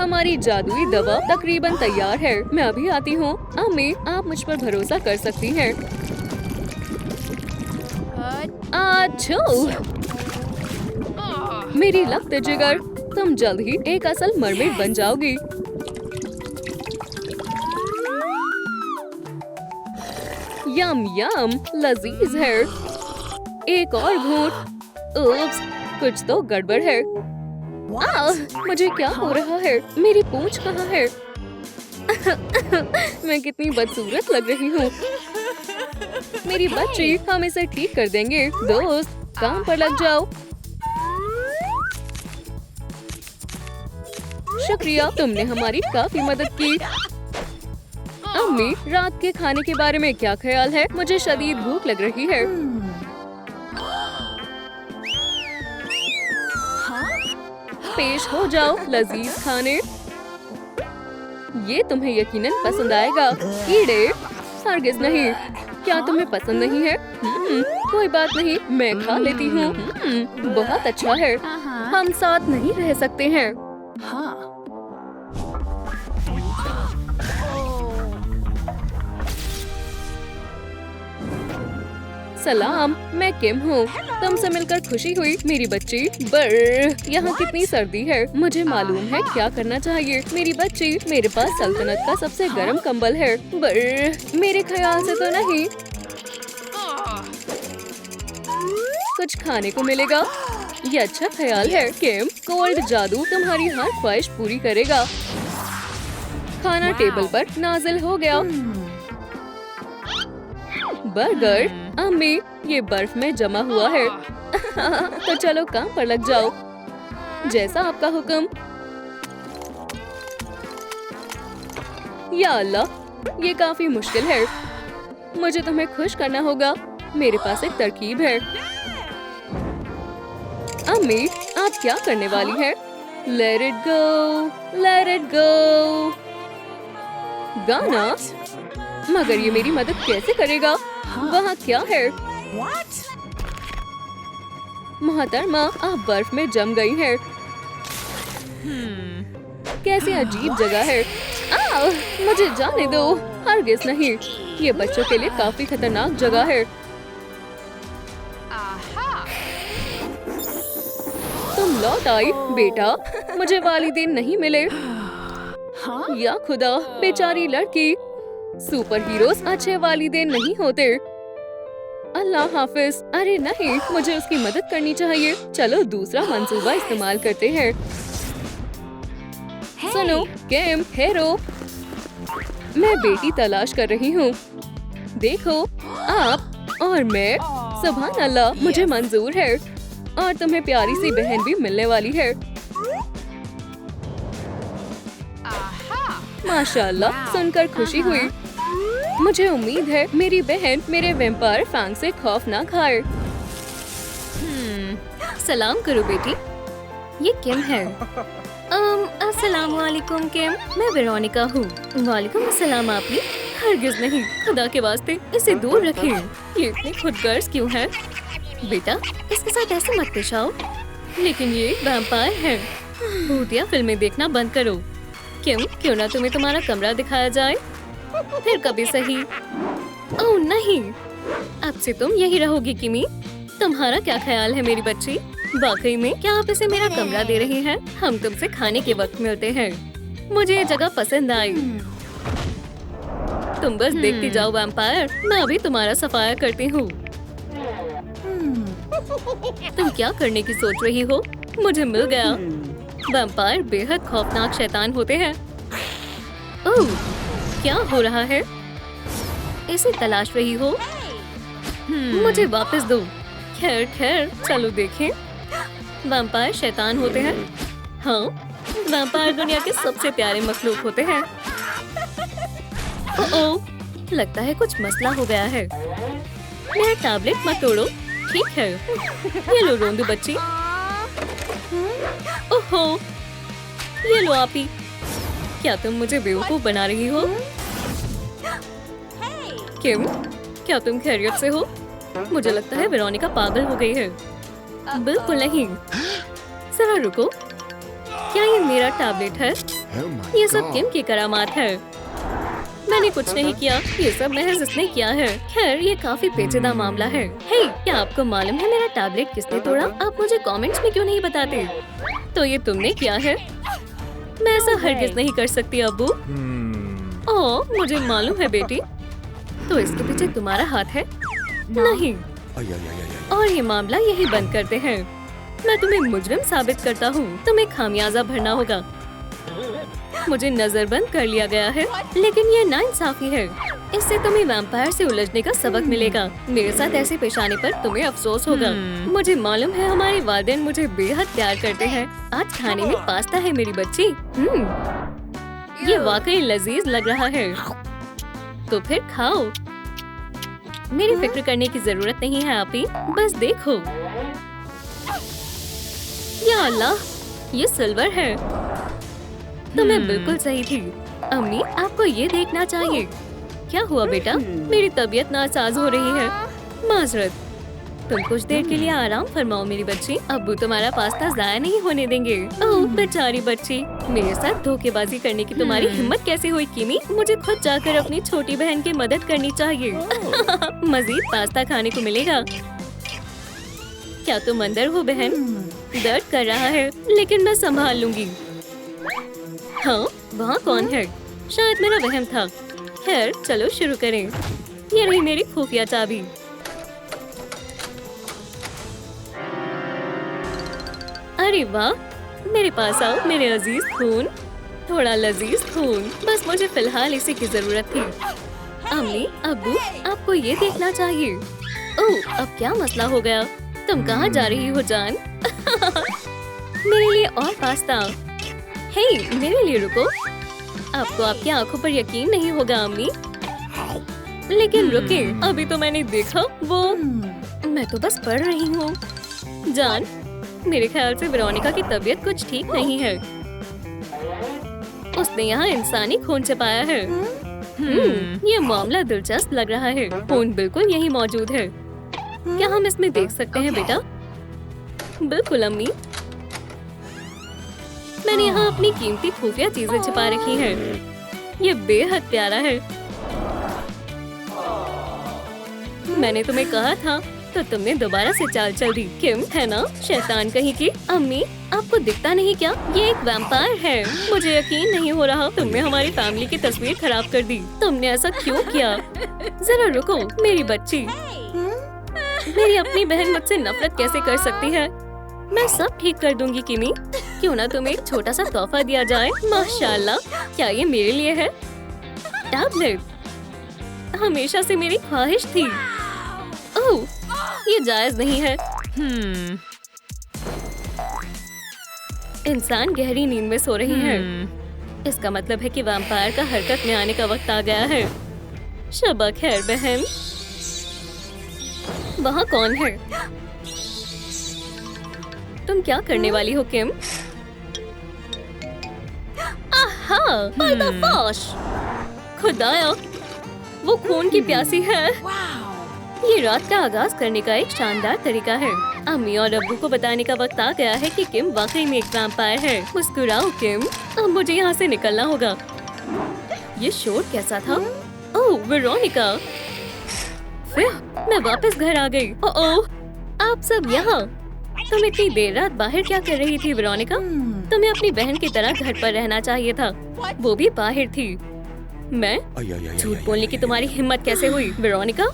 हमारी जादुई दवा तकरीबन तैयार है। मैं अभी आती हूँ। अम्मी, आप मुझ पर भरोसा कर सकती हैं। आछू! मेरी लख्त जिगर, तुम जल्द ही एक असल मरमेड बन जाओगी। यम यम, लजीज है। एक और घूंट। उप्स, कुछ तो गड़बड़ है। मुझे क्या हो रहा है? मेरी पूंछ कहाँ है? मैं कितनी बदसूरत लग रही हूँ। मेरी बच्ची, हम इसे ठीक कर देंगे। दोस्त, काम पर लग जाओ। शुक्रिया, तुमने हमारी काफी मदद की। अम्मी, रात के खाने के बारे में क्या ख्याल है? मुझे शदीद भूख लग रही है। पेश हो जाओ लजीज खाने। ये तुम्हें यकीनन पसंद आएगा। कीड़े? हरगिज नहीं। क्या तुम्हें पसंद नहीं है? कोई बात नहीं, मैं खा लेती हूँ। बहुत अच्छा है। हम साथ नहीं रह सकते हैं। सलाम, मैं किम हूँ। तुमसे मिलकर खुशी हुई मेरी बच्ची। बर्र, यहाँ कितनी सर्दी है। मुझे मालूम है क्या करना चाहिए। मेरी बच्ची, मेरे पास सल्तनत का सबसे गर्म कंबल है। बर्र, मेरे ख्याल से तो नहीं। कुछ खाने को मिलेगा। ये अच्छा ख्याल है। किम, कोल्ड जादू तुम्हारी हर ख्वाहिश पूरी करेगा। खाना टेबल पर नाजिल हो गया। बर्गर। अम्मी, ये बर्फ में जमा हुआ है। तो चलो काम पर लग जाओ। जैसा आपका हुक्म। या अल्लाह, ये काफी मुश्किल है। मुझे तुम्हें खुश करना होगा। मेरे पास एक तरकीब है। अम्मी, आप क्या करने वाली हैं? Let it go, let it go। गाना? मगर ये मेरी मदद कैसे करेगा? वहाँ क्या है? मोहतरमा, आप बर्फ में जम गई हैं। कैसी अजीब जगह है। मुझे जाने दो। हरगिज नहीं। ये बच्चों के लिए काफी खतरनाक जगह है। तुम लौट आई, बेटा। मुझे वालिदैन नहीं मिले। या खुदा, बेचारी लड़की। सुपर हीरोज अच्छे वालिदैन नहीं होते। अल्लाह हाफिज। अरे नहीं, मुझे उसकी मदद करनी चाहिए। चलो दूसरा मंसूबा इस्तेमाल करते हैं। सुनो, किम, हेरो, मैं बेटी तलाश कर रही हूँ। देखो, आप और मैं। सुभान अल्लाह, मुझे मंजूर है। और तुम्हें प्यारी सी बहन भी मिलने वाली है। माशाअल्लाह, सुनकर खुशी हुई। मुझे उम्मीद है मेरी बहन मेरे वैम्पायर फैंग से खौफ ना खाए। सलाम करो बेटी। ये किम है। अस्सलाम वालेकुम किम, मैं वेरोनिका हूँ। वालेकुम अस्सलाम आपी। हरगिज नहीं, खुदा के वास्ते इसे दूर रखें। ये इतनी खुदगर्ज क्यों है? बेटा, इसके साथ ऐसे मत पेश आओ। लेकिन ये वैम्पायर है। भूतिया फिल्में देखना बंद करो। क्यों ना तुम्हें तुम्हारा कमरा दिखाया जाए? फिर कभी सही। ओह नहीं, अब से तुम यही रहोगी किमी। तुम्हारा क्या ख्याल है मेरी बच्ची? वाकई में क्या आप इसे मेरा कमरा दे रही हैं? हम तुमसे खाने के वक्त मिलते हैं। मुझे ये जगह पसंद आई। तुम बस देखती जाओ वैम्पायर, मैं अभी तुम्हारा सफाया करती हूँ। तुम क्या करने की सोच रही हो? मुझे मिल गया। वैम्पायर बेहद खौफनाक शैतान होते हैं। ओह, क्या हो रहा है? इसे तलाश रही हो? मुझे वापस दो। खैर खैर, चलो देखें। वैम्पायर शैतान होते हैं। हाँ, वैम्पायर दुनिया के सबसे प्यारे मखलूक होते हैं। ओह, लगता है कुछ मसला हो गया है। मेरा टैबलेट मत तोड़ो, ठीक है? ये लो रोंदू बच्ची। ओहो, ये लो आपी। क्या तुम मुझे बेवकूफ बना रही हो? किम, क्या तुम खैरियत से हो? मुझे लगता है वेरोनिका पागल हो गई है। बिल्कुल नहीं। जरा रुको, क्या ये मेरा टैबलेट है? ये सब किम की करामात है। मैंने कुछ नहीं किया, ये सब महज इसने किया है। खैर, ये काफी पेचीदा मामला है। हे, क्या आपको मालूम है मेरा टैबलेट किसने तोड़ा? आप मुझे कमेंट्स में क्यों नहीं बताते? तो ये तुमने किया है? मैं ऐसा हरगिज नहीं कर सकती अब्बू। ओह, मुझे मालूम है बेटी। तो इसके पीछे तुम्हारा हाथ है? नहीं। और ये मामला यही बंद करते हैं। मैं तुम्हें मुजरिम साबित करता हूँ। तुम्हें खामियाजा भरना होगा। मुझे नजरबंद कर लिया गया है, लेकिन ये नाइंसाफी है। इससे तुम्हें वैम्पायर से उलझने का सबक मिलेगा। मेरे साथ ऐसे पेश आने पर तुम्हें अफसोस होगा। मुझे मालूम है हमारे वालिदैन मुझे बेहद प्यार करते हैं। आज खाने में पास्ता है मेरी बच्ची। ये वाकई लजीज लग रहा है। तो फिर खाओ। मेरी फिक्र करने की जरूरत नहीं है आपी, बस देखो। या अल्लाह, ये सिल्वर है। तो मैं बिल्कुल सही थी। अम्मी, आपको ये देखना चाहिए। क्या हुआ बेटा? मेरी तबीयत नासाज हो रही है। माजरत। तुम कुछ देर के लिए आराम फरमाओ मेरी बच्ची। अब्बू तुम्हारा पास्ता जाया नहीं होने देंगे। ओह बेचारी बच्ची, मेरे साथ धोखेबाजी करने की तुम्हारी हिम्मत कैसे हुई किमी? मुझे खुद जाकर अपनी छोटी बहन की मदद करनी चाहिए। मजीद पास्ता खाने को मिलेगा। क्या तुम अंदर हो बहन? दर्द कर रहा है, लेकिन मैं संभाल लूंगी। हाँ, वहाँ कौन है? शायद मेरा वहम था। खैर, चलो शुरू करें। ये रही मेरी खुफिया चाबी। अरे वाह, मेरे पास आओ मेरे अजीज खून। थोड़ा लजीज खून, बस मुझे फिलहाल इसी की जरूरत थी। अम्मी, अब्बू, आपको ये देखना चाहिए। ओह, अब क्या मसला हो गया? तुम कहाँ जा रही हो जान? मेरे लिए और पास्ता। हे, मेरे लिए रुको। आपको आपकी आंखों पर यकीन नहीं होगा अम्मी। लेकिन रुके, अभी तो मैंने देखा वो। मैं तो बस पढ़ रही हूँ। जान, मेरे ख्याल से वेरोनिका की तबीयत कुछ ठीक नहीं है। उसने यहाँ इंसानी खून छिपाया है। ये मामला दिलचस्प लग रहा है। खून बिल्कुल यही मौजूद है। क्या हम इसमें देख सकते हैं बेटा? बिल्कुल अम्मी। मैंने यहाँ अपनी कीमती खुफिया चीजें छिपा रखी हैं। ये बेहद प्यारा है। मैंने तुम्हें कहा था, तो तुमने दोबारा से चाल चल दी। किम, है ना? शैतान कहीं की। अम्मी, आपको दिखता नहीं क्या? ये एक वैम्पायर है। मुझे यकीन नहीं हो रहा। तुमने हमारी फैमिली की तस्वीर खराब कर दी। तुमने ऐसा क्यों किया? जरा रुको मेरी बच्ची। मेरी अपनी बहन मुझसे नफरत कैसे कर सकती है? मैं सब ठीक कर दूंगी किमी। क्यों ना तुम्हें एक छोटा सा तोहफा दिया जाए? माशाल्लाह, क्या ये मेरे लिए है? टैबलेट हमेशा से मेरी ख्वाहिश थी। ओह, ये जायज नहीं है। इंसान गहरी नींद में सो रही है। इसका मतलब है कि वैम्पायर का हरकत में आने का वक्त आ गया है। शबा खैर बहन। वहाँ कौन है? तुम क्या करने वाली हो किम? आहा, पर्दाफाश! खुदाया, वो खून की प्यासी है। ये रात का आगाज करने का एक शानदार तरीका है। अम्मी और अब्बू को बताने का वक्त आ गया है कि किम वाकई में एक वैम्पायर है। मुस्कुराओ किम, अब मुझे यहाँ से निकलना होगा। ये शोर कैसा था? ओह, वेरोनिका! फिर मैं वापस घर आ गई। ओह, आप सब यहाँ? तुम इतनी देर रात बाहर क्या कर रही थी वेरोनिका? तुम्हें अपनी बहन की तरह घर पर रहना चाहिए था। वो भी बाहर थी। मैं? झूठ बोलने की तुम्हारी हिम्मत कैसे हुई वेरोनिका?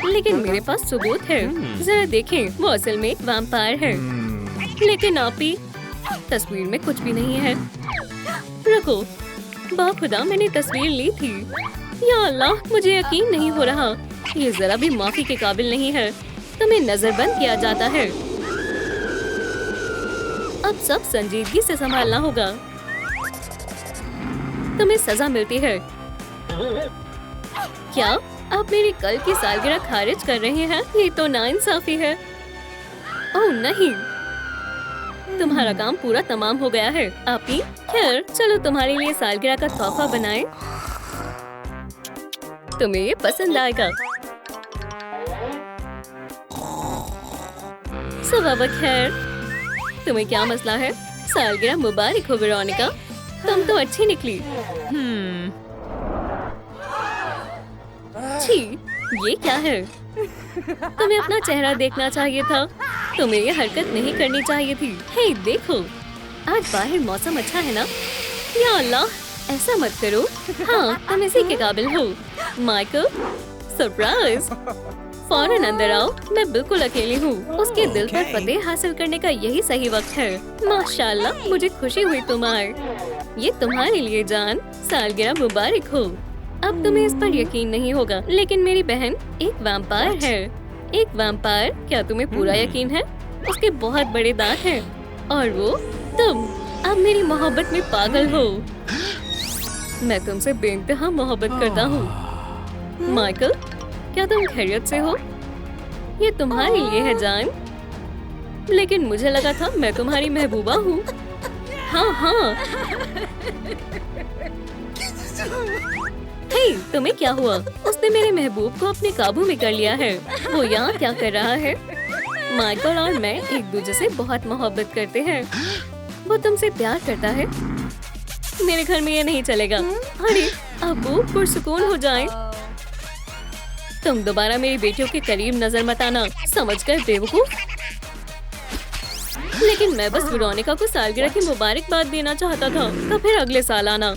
लेकिन मेरे पास सबूत है। जरा देखें, वो असल में एक वैम्पायर है। लेकिन आप ही, तस्वीर में कुछ भी नहीं है। रुको, बाखुदा मैंने तस्वीर ली थी। या अल्लाह, मुझे यकीन नहीं हो रहा। ये जरा भी माफी के काबिल नहीं है। तुम्हें नजरबंद किया जाता है। अब सब संजीदगी से संभालना होगा। तुम्हें सजा मिलती है। क्या आप मेरी कल की सालगिरह खारिज कर रहे हैं? ये तो नाइंसाफी है। ओह नहीं, तुम्हारा काम पूरा तमाम हो गया है। आप ही, खैर चलो तुम्हारे लिए सालगिरह का तोहफा बनाएं। तुम्हें ये पसंद आएगा। सुबह खैर, तुम्हें क्या मसला है? सालगिरह मुबारक हो वेरोनिका, तुम तो अच्छी निकली। छी, ये क्या है? तुम्हें अपना चेहरा देखना चाहिए था। तुम्हें ये हरकत नहीं करनी चाहिए थी। हे देखो, आज बाहर मौसम अच्छा है ना? या अल्लाह, ऐसा मत करो। हाँ, तुम इसी के काबिल हो। Michael, surprise. फौरन अंदर आओ, मैं बिल्कुल अकेली हूँ। उसके दिल पर फतेह हासिल करने का यही सही वक्त है। माशाल्लाह, मुझे खुशी हुई तुम आए। ये तुम्हारे लिए जान, सालगिरह मुबारक हो। अब तुम्हें इस पर यकीन नहीं होगा, लेकिन मेरी बहन एक वैम्पायर है। एक वैम्पायर? क्या तुम्हें पूरा यकीन है? उसके बहुत बड़े दांत हैं और वो तुम अब मेरी मोहब्बत में पागल हो। मैं तुमसे बेइंतहा मोहब्बत करता हूँ। माइकल, क्या तुम खैरियत से हो? ये तुम्हारे लिए है जान। लेकिन मुझे लगा था मैं तुम्हारी महबूबा हूँ। हाँ हाँ। हे, तुम्हें क्या हुआ? उसने मेरे महबूब को अपने काबू में कर लिया है। वो यहाँ क्या कर रहा है? माइकल और मैं एक दूसरे से बहुत मोहब्बत करते हैं। वो तुमसे प्यार करता है। मेरे घर में ये नहीं चलेगा। अरे अब्बू, पुरसुकून हो जाएं। तुम दोबारा मेरी बेटियों के करीब नजर मत आना, समझकर बेवकूफ। लेकिन मैं बस वेरोनिका को सालगिरह की मुबारकबाद देना चाहता था, तो फिर अगले साल आना।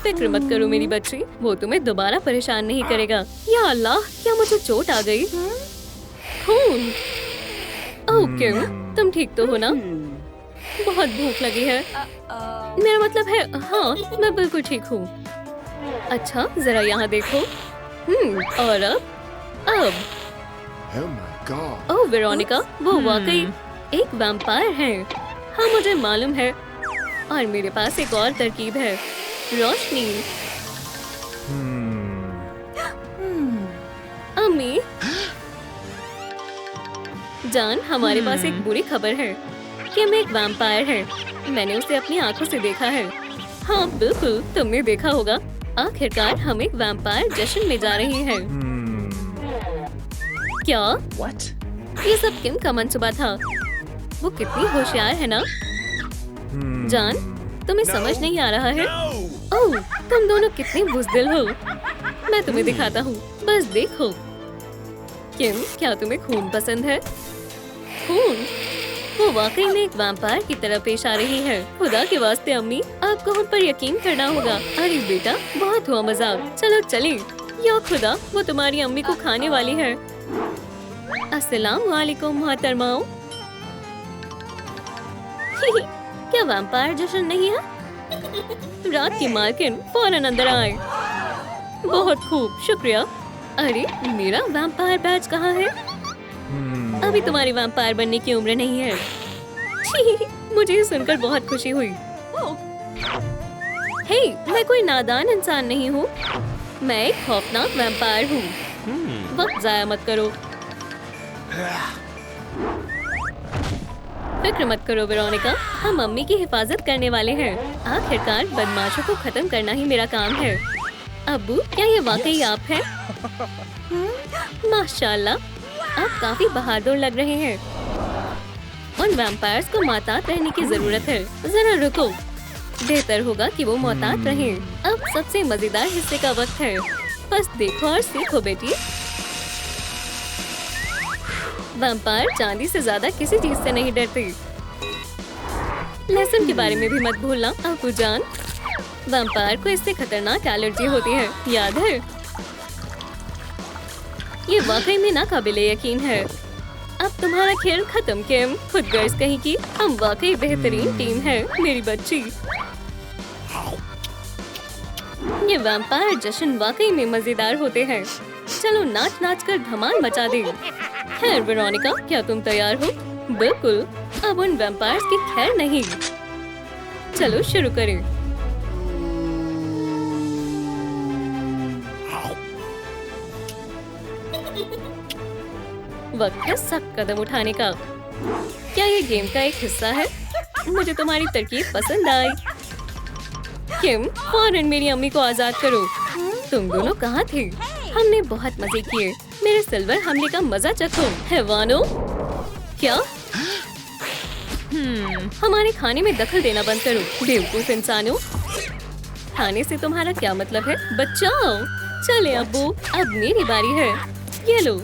फिक्र मत करो मेरी बच्ची, वो तुम्हें दोबारा परेशान नहीं करेगा। या अल्लाह, क्या मुझे चोट आ गई? खून। ओह क्यों, तुम ठीक तो हो ना? बहुत भूख लगी है। मेरा मतलब है, हाँ मैं बिल्कुल ठीक हूँ। अच्छा जरा यहाँ देखो। और अब ओह वेरोनिका, वो वाकई एक वैम्पायर है। हाँ मुझे मालूम है। और मेरे पास एक और तरकीब है, रोशनी। अम्मी जान, हमारे पास एक बुरी खबर है कि हम एक वैम्पायर है। मैंने उसे अपनी आंखों से देखा है। हाँ बिल्कुल, तुमने देखा होगा। आखिरकार हम एक वैम्पायर जश्न में जा रहे हैं। क्या? What? ये सब किम का मंसूबा था? वो कितनी होशियार है ना? जान, तुम्हें समझ नहीं आ रहा है? ओह, तुम दोनों कितने बुज़दिल हो। मैं तुम्हें दिखाता हूँ, बस देखो। किम, क्या तुम्हें खून पसंद है? खून? वो वाकई में एक वैम्पायर की तरह पेश आ रही है। खुदा के वास्ते अम्मी, आपको हम पर यकीन करना होगा। अरे बेटा, बहुत हुआ मजाक, चलो चलें। या खुदा, वो तुम्हारी अम्मी को खाने वाली है। अस्सलाम वालेकुम मोहतरमाओ। क्या वैम्पायर जश्न नहीं है? रात की मालकिन, फौरन अंदर आए। बहुत खूब, शुक्रिया। अरे मेरा वैम्पायर बैज कहाँ है? अभी तुम्हारी वैम्पायर बनने की उम्र नहीं है। मुझे सुनकर बहुत खुशी हुई। हे, मैं कोई नादान इंसान नहीं हूँ। मैं एक खौफनाक वैम्पायर हूँ। वक्त जाया मत करो। फिक्र मत करो वेरोनिका, हम मम्मी की हिफाजत करने वाले हैं। आखिरकार बदमाशों को खत्म करना ही मेरा काम है। अब्बू, क्या ये वाकई आप हैं? माशाल्लाह, आप काफी बहादुर लग रहे हैं। उन वैम्पायर्स को मोहतात रहने की जरूरत है। जरा रुको, बेहतर होगा कि वो मोहतात रहें। अब सबसे मजेदार हिस्से का वक्त है। बस देखो और सीखो बेटी। वैम्पायर चांदी से ज्यादा किसी चीज से नहीं डरते। लहसुन के बारे में भी मत भूलना अब्बू जान। वैम्पायर को इससे खतरनाक एलर्जी होती है, याद है? ये वाकई में नाकाबिले यकीन है। अब तुम्हारा खेल खत्म किम, खुदगर्ज कहीं की। हम वाकई बेहतरीन टीम है मेरी बच्ची। ये वैम्पायर जश्न वाकई में मजेदार होते हैं। चलो नाच नाच कर धमाल मचा दे। खैर वेरोनिका, क्या तुम तैयार हो? बिल्कुल। अब उन वैम्पायर्स की खैर नहीं। चलो शुरू करें। वक्त है सख्त कदम उठाने का। क्या ये गेम का एक हिस्सा है? मुझे तुम्हारी तरकीब पसंद आई। किम, फौरन मेरी अम्मी को आजाद करो। तुम दोनों कहाँ थे? हमने बहुत मजे किए। मेरे सिल्वर हमले का मजा चखो। हैवानो, क्या? हमारे खाने में दखल देना बंद करो, बेवकूफ इंसानों। खाने से तुम्हारा क्या मतलब है? बचाओ। चले अब्बू, अब मेरी बारी है। ये लो।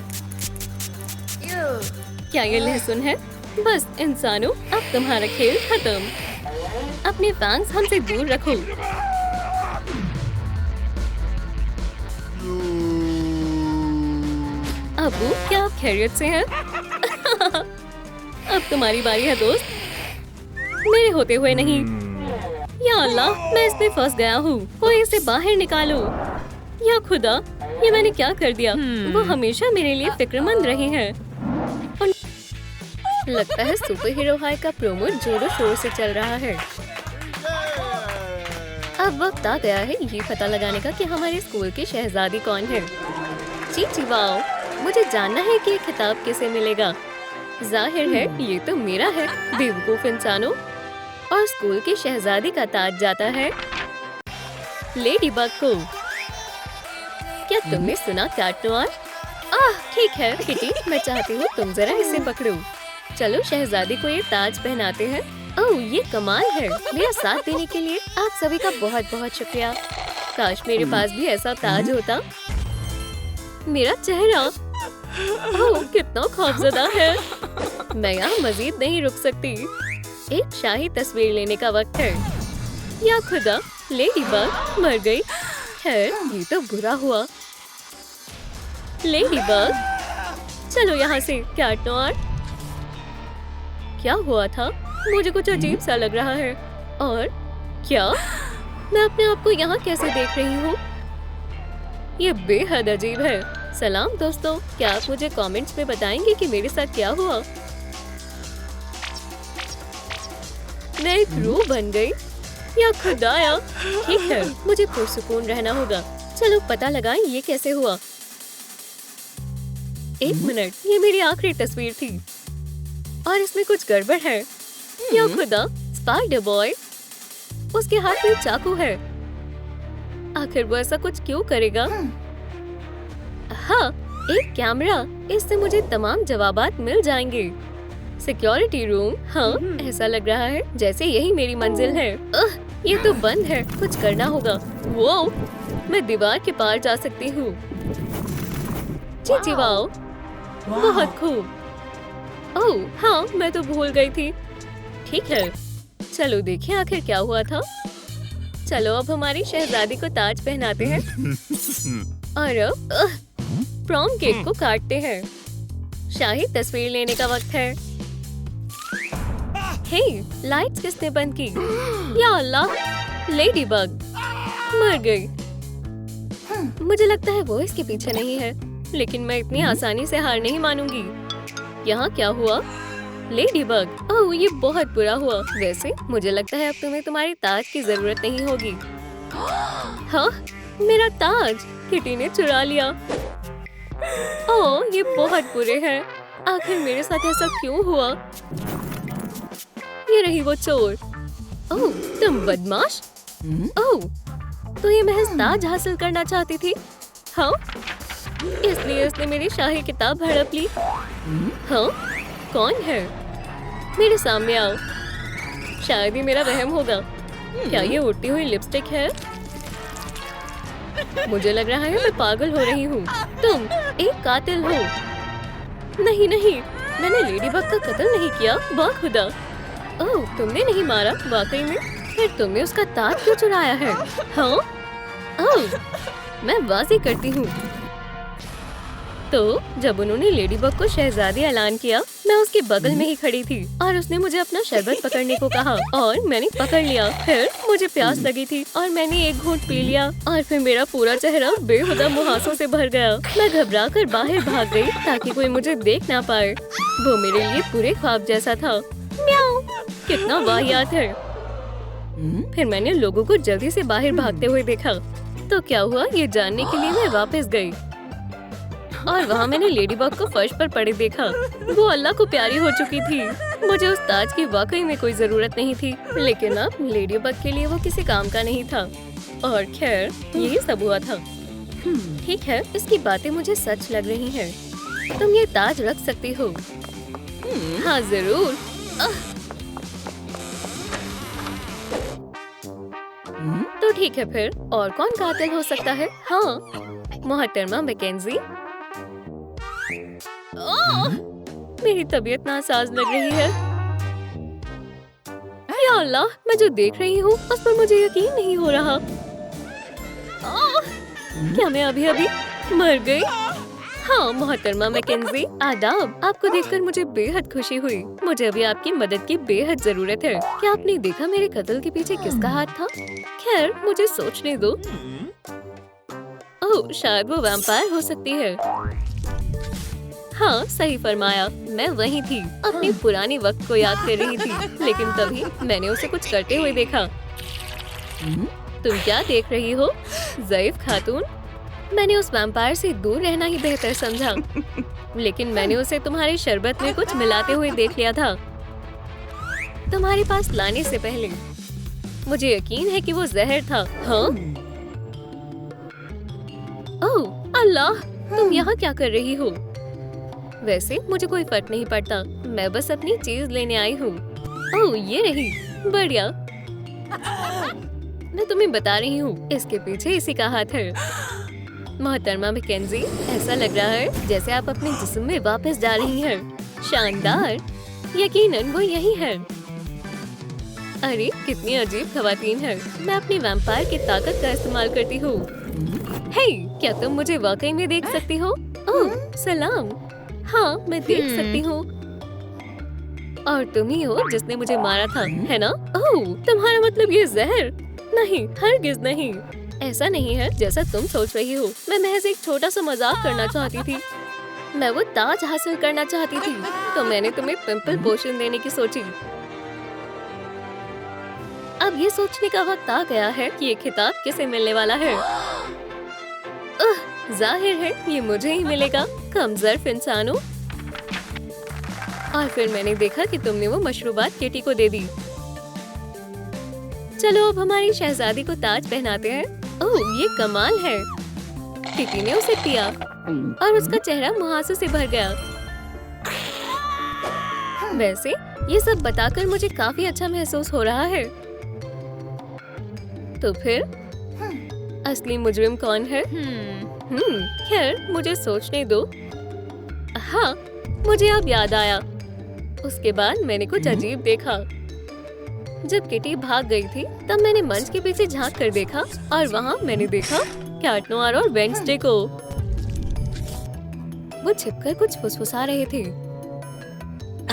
क्या ये लहसुन है? बस इंसानों, अब तुम्हारा खेल खत्म। अपने फैंग्स हमसे दूर रखो। अब्बू, क्या आप खैरियत से हैं? अब तुम्हारी बारी है दोस्त। मेरे होते हुए नहीं। या अल्लाह, मैं इसमें फंस गया हूँ। कोई इसे बाहर निकालो। या खुदा, ये मैंने क्या कर दिया? वो हमेशा मेरे लिए फिक्रमंद रही हैं। लगता है सुपर हीरो हाई का प्रोमो जोरों शोर से चल रहा है। अब वक्त आ गया है ये पता लगाने का कि हमारे स्कूल की शहजादी कौन है। चीची वाओ, मुझे जानना है कि ये खिताब किसे मिलेगा। जाहिर है ये तो मेरा है, बेवकूफ इंसानों। और स्कूल की शहजादी का ताज जाता है लेडी बग को। क्या तुमने सुना कैट नोयर? ठीक है किटी, मैं चाहती हूँ तुम जरा इसे पकड़ो। चलो शहजादी को ये ताज पहनाते हैं। ओह, ये कमाल है। मेरा साथ देने के लिए आप सभी का बहुत बहुत शुक्रिया। काश मेरे पास भी ऐसा ताज होता। मेरा चेहरा, ओह कितना खौफजदा है। मैं यहाँ मजीद नहीं रुक सकती। एक शाही तस्वीर लेने का वक्त है। या खुदा, लेडी बग मर गई। खैर, ये तो बुरा हुआ। लेडी बग, चलो यहाँ से। कैट नोयर, क्या हुआ था? मुझे कुछ अजीब सा लग रहा है। और क्या? मैं अपने आप को यहाँ कैसे देख रही हूँ? ये बेहद अजीब है। सलाम दोस्तों, क्या आप मुझे कमेंट्स में बताएंगे कि मेरे साथ क्या हुआ? मैं एक रूह बन गई। या खुदाया, ठीक है, मुझे पुरसुकून रहना होगा। चलो पता लगाएं ये कैसे हुआ। एक मिनट, ये मेरी आखिरी तस्वीर थी और इसमें कुछ गड़बड़ है। या खुदा, स्पाइडर बॉय, उसके हाथ में चाकू है। आखिर वो ऐसा कुछ क्यों करेगा? हाँ, एक कैमरा, इससे मुझे तमाम जवाबात मिल जाएंगे। सिक्योरिटी रूम, हाँ ऐसा लग रहा है जैसे यही मेरी मंजिल है। ये तो बंद है, कुछ करना होगा। वो, मैं दीवार के पार जा सकती हूँ। चीची वाओ, बहुत खूब। ओह हाँ, मैं तो भूल गई थी। ठीक है, चलो देखें आखिर क्या हुआ था। चलो अब हमारी शहजादी को ताज पहनाते हैं और अब प्रॉम केक को काटते हैं। शाही तस्वीर लेने का वक्त है। हे, लाइट्स किसने बंद की? या अल्लाह, लेडी बग मर गई। मुझे लगता है वो इसके पीछे नहीं है, लेकिन मैं इतनी आसानी से हार नहीं मानूंगी। यहाँ क्या हुआ? लेडी बग, ओह ये बहुत बुरा हुआ। वैसे मुझे लगता है अब तुम्हें तुम्हारी ताज की जरूरत नहीं होगी। हाँ, मेरा ताज किटी ने चुरा लिया। ओह ये बहुत बुरे हैं। आखिर मेरे साथ ऐसा क्यों हुआ? ये रही वो चोर। ओह तुम बदमाश। ओह तो ये महज ताज हासिल करना चाहती थी। हाँ, इसलिए उसने मेरी शाही किताब हड़प ली। हाँ, कौन है? मेरे सामने आओ। शायद ही मेरा वहम होगा। क्या ये उड़ती हुई लिपस्टिक है? मुझे लग रहा है मैं पागल हो रही हूँ। तुम एक कातिल हो। नहीं नहीं, मैंने लेडी बग का कत्ल नहीं किया। वाह खुदा। ओह तुमने नहीं मारा? वाकई में फिर तुमने उसका ताज क्यों चुराया है? हाँ? ओह, मैं वाजी करती हूँ। तो जब उन्होंने लेडीबग को शहजादी ऐलान किया, मैं उसके बगल में ही खड़ी थी और उसने मुझे अपना शरबत पकड़ने को कहा और मैंने पकड़ लिया। फिर मुझे प्यास लगी थी और मैंने एक घूंट पी लिया और फिर मेरा पूरा चेहरा बेहुदा मुहासों से भर गया। मैं घबरा कर बाहर भाग गई ताकि कोई मुझे देख ना पाए। वो मेरे लिए पूरे ख्वाब जैसा था। म्याऊ, कितना वाहियात है। फिर मैंने लोगों को जल्दी से बाहर भागते हुए देखा। तो क्या हुआ ये जानने के लिए मैं वापस गई और वहाँ मैंने लेडीबग को फर्श पर पड़े देखा। वो अल्लाह को प्यारी हो चुकी थी। मुझे उस ताज की वाकई में कोई जरूरत नहीं थी, लेकिन अब लेडीबग के लिए वो किसी काम का नहीं था। और खैर यही सब हुआ था। ठीक है, इसकी बातें मुझे सच लग रही हैं। तुम ये ताज रख सकती हो। हाँ जरूर। तो ठीक है फिर, और कौन कातिल हो सकता है? हाँ, मोहतरमा मैकेंजी। मेरी तबीयत नासाज लग रही है। या अल्लाह, मैं जो देख रही हूँ उस पर मुझे यकीन नहीं हो रहा। क्या मैं अभी अभी मर गई? हाँ मोहतरमा मैकेंजी, आदाब। आपको देखकर मुझे बेहद खुशी हुई। मुझे अभी आपकी मदद की बेहद जरूरत है। क्या आपने देखा मेरे कत्ल के पीछे किसका हाथ था? खैर मुझे सोचने दो। ओह, शायद वो वैम्पायर हो सकती है। हाँ सही फरमाया, मैं वही थी। अपने पुराने वक्त को याद कर रही थी, लेकिन तभी मैंने उसे कुछ करते हुए देखा। तुम क्या देख रही हो ज़ईफ खातून? मैंने उस वैम्पायर से दूर रहना ही बेहतर समझा, लेकिन मैंने उसे तुम्हारे शरबत में कुछ मिलाते हुए देख लिया था। तुम्हारे पास लाने से पहले मुझे यकीन है कि वो जहर था। हाँ? ओह अल्लाह, तुम यहाँ क्या कर रही हो? वैसे मुझे कोई फर्क नहीं पड़ता, मैं बस अपनी चीज लेने आई हूँ। ओह ये रही, बढ़िया। मैं तुम्हें बता रही हूँ, इसके पीछे इसी का हाथ है। मोहतरमा मैकेंजी, ऐसा लग रहा है जैसे आप अपने जिस्म में वापस जा रही हैं। शानदार, यकीनन वो यही है। अरे कितनी अजीब खवातीन है। मैं अपनी वैम्पायर की ताकत का इस्तेमाल करती हूँ। हे, क्या तुम मुझे वाकई में देख सकती हो? ओह सलाम। हाँ मैं देख सकती हूँ। और तुम ही हो जिसने मुझे मारा था, है ना? ओह, तुम्हारा मतलब ये जहर? नहीं, हरगिज नहीं। ऐसा नहीं है जैसा तुम सोच रही हो। मैं महज एक छोटा सा मजाक करना चाहती थी। मैं वो ताज हासिल करना चाहती थी, तो मैंने तुम्हें पिंपल पोशन देने की सोची। अब ये सोचने का वक्त आ गया है कि ये खिताब किसे मिलने वाला है। जाहिर है ये मुझे ही मिलेगा, कमजोर इंसानों। और फिर मैंने देखा कि तुमने वो मशरूबात किटी को दे दी। चलो अब हमारी शहजादी को ताज पहनाते हैं। ओह ये कमाल है। किटी ने उसे पिया और उसका चेहरा मुहासों से भर गया। वैसे ये सब बताकर मुझे काफी अच्छा महसूस हो रहा है। तो फिर असली मुजरिम कौन है? खैर मुझे सोचने दो। हाँ मुझे अब याद आया। उसके बाद मैंने कुछ अजीब देखा। जब किटी भाग गई थी तब मैंने मंच के पीछे झांक कर देखा और वहाँ मैंने देखा कैट नोयर और वेडनेसडे को। वो छिपकर कुछ फुसफुसा रहे थे।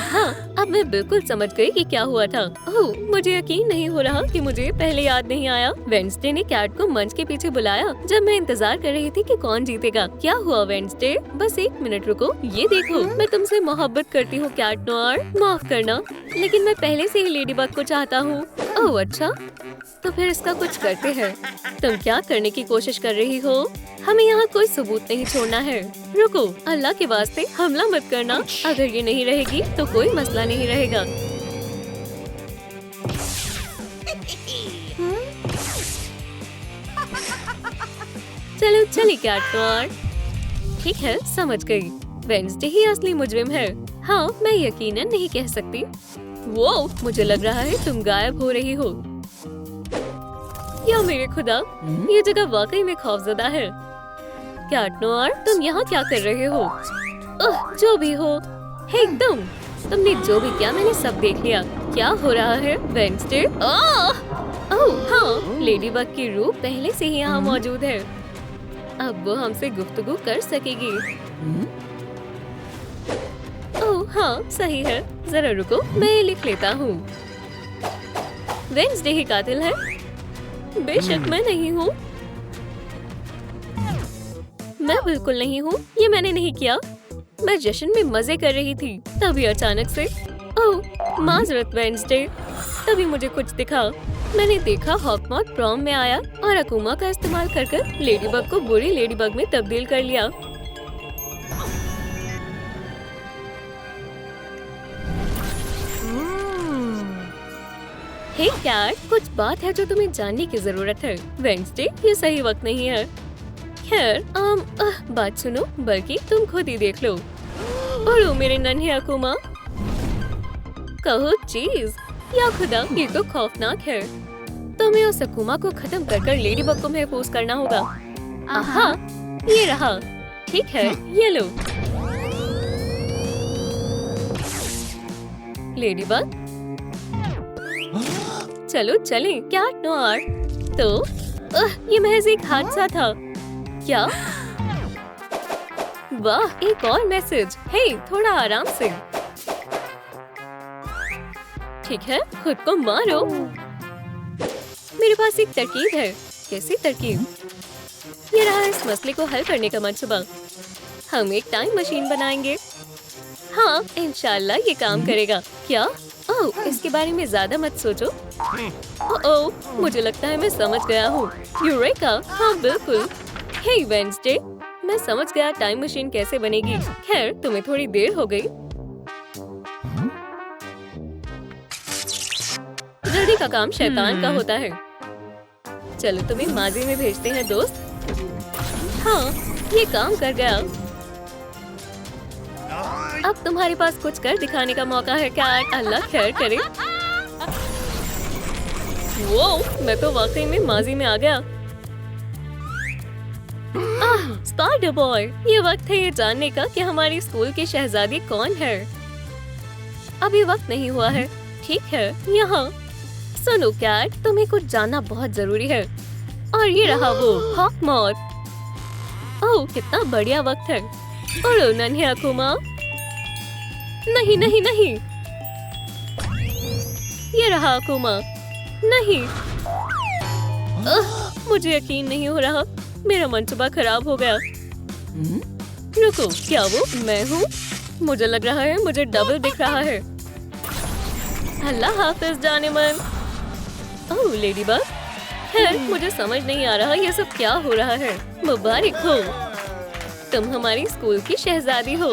हाँ अब मैं बिल्कुल समझ गई कि क्या हुआ था। ओह मुझे यकीन नहीं हो रहा कि मुझे पहले याद नहीं आया। वेडनेसडे ने कैट को मंच के पीछे बुलाया जब मैं इंतजार कर रही थी कि कौन जीतेगा। क्या हुआ वेडनेसडे? बस एक मिनट रुको, ये देखो मैं तुमसे मोहब्बत करती हूँ कैट नोयर, माफ करना, लेकिन मैं पहले से ही लेडीबग को चाहता हूँ। ओह अच्छा, तो फिर इसका कुछ करते हैं। तुम क्या करने की कोशिश कर रही हो? हमें यहाँ कोई सबूत नहीं छोड़ना है। रुको, अल्लाह के वास्ते हमला मत करना। अगर ये नहीं रहेगी तो कोई मसला नहीं रहेगा। चलो चलिए कैट नोयर। ठीक है समझ गई, वेडनेसडे ही असली मुजरिम है। हाँ मैं यकीनन नहीं कह सकती। वो मुझे लग रहा है तुम गायब हो रही हो। या मेरे खुदा, ये जगह वाकई में खौफजदा है। कैट नोयर तुम यहाँ क्या कर रहे हो? जो भी हो। हे तुम, तुमने जो भी किया मैंने सब देख लिया। क्या हो रहा है वेडनेसडे? ओह हाँ, लेडीबग की रूह पहले से ही यहाँ मौजूद है। अब वो हमसे गुफ्तगू कर सकेगी। ओह हाँ, सही है। जरा रुको, मैं लिख लेता हूँ। वेडनेसडे ही कातिल है। बेशक मैं नहीं हूँ। मैं बिल्कुल नहीं हूँ। ये मैंने नहीं किया। मैं जश्न में मजे कर रही थी, तभी अचानक से ओह माजरत वेडनेसडे। तभी मुझे कुछ दिखा। मैंने देखा हॉकमॉथ प्रॉम में आया और अकुमा का इस्तेमाल कर लेडीबग को बुरी लेडीबग में तब्दील कर लिया। हे कैट, कुछ बात है जो तुम्हें जानने की जरूरत है। वेडनेसडे, ये सही वक्त नहीं है। खैर बात सुनो, बल्कि तुम खुद ही देख लो। ओह मेरे नन्हे अकुमा। कहो चीज, या खुदा, ये तो खौफनाक है। तुम्हें उस अकुमा को खत्म कर लेडीबग को महफूज करना होगा। आहा, ये रहा। ठीक है, ये लो। लेडीबग, चलो चलें। क्या नॉर? तो ये महज एक हादसा था। क्या? वाह, एक और मैसेज। हे, थोड़ा आराम से। ठीक है, खुद को मारो। मेरे पास एक तरकीब है। कैसी तरकीब? ये रहा इस मसले को हल करने का मंसूबा। हम एक टाइम मशीन बनाएंगे। हाँ, इंशाल्लाह ये काम करेगा। क्या? ओह, इसके बारे में ज्यादा मत सोचो। ओह, मुझे लगता है मैं समझ गया हूँ। यूरेका, हाँ बिल्कुल। हे वेडनेसडे, मैं समझ गया टाइम मशीन कैसे बनेगी। खैर, तुम्हें थोड़ी देर हो गई। जल्दी का काम शैतान का होता है। चलो तुम्हें माजी में भेजते हैं दोस्त। हाँ, ये काम कर गया। अब तुम्हारे पास कुछ कर दिखाने का मौका है कैट। अल्लाह खैर करे। वो, मैं तो वाकई में माजी में आ गया। स्पाइडर बॉय, ये वक्त है ये जानने का कि हमारी स्कूल की शहजादी कौन है। अभी वक्त नहीं हुआ है। ठीक है, यहाँ सुनो कैट, तुम्हें कुछ जानना बहुत जरूरी है। और ये रहा वो हॉकमॉथ। ओह, कितना बढ़िया वक्त है। और नन्हे अकुमा। नहीं नहीं नहीं, ये रहा अकुमा। नहीं, मुझे यकीन नहीं हो रहा। मेरा मंसूबा खराब हो गया। रुको, क्या वो मैं हूँ? मुझे लग रहा है मुझे डबल दिख रहा है। अल्लाह हाफिज जाने मन। ओह लेडीबग, खैर मुझे समझ नहीं आ रहा ये सब क्या हो रहा है। मुबारक हो, तुम हमारी स्कूल की शहजादी हो।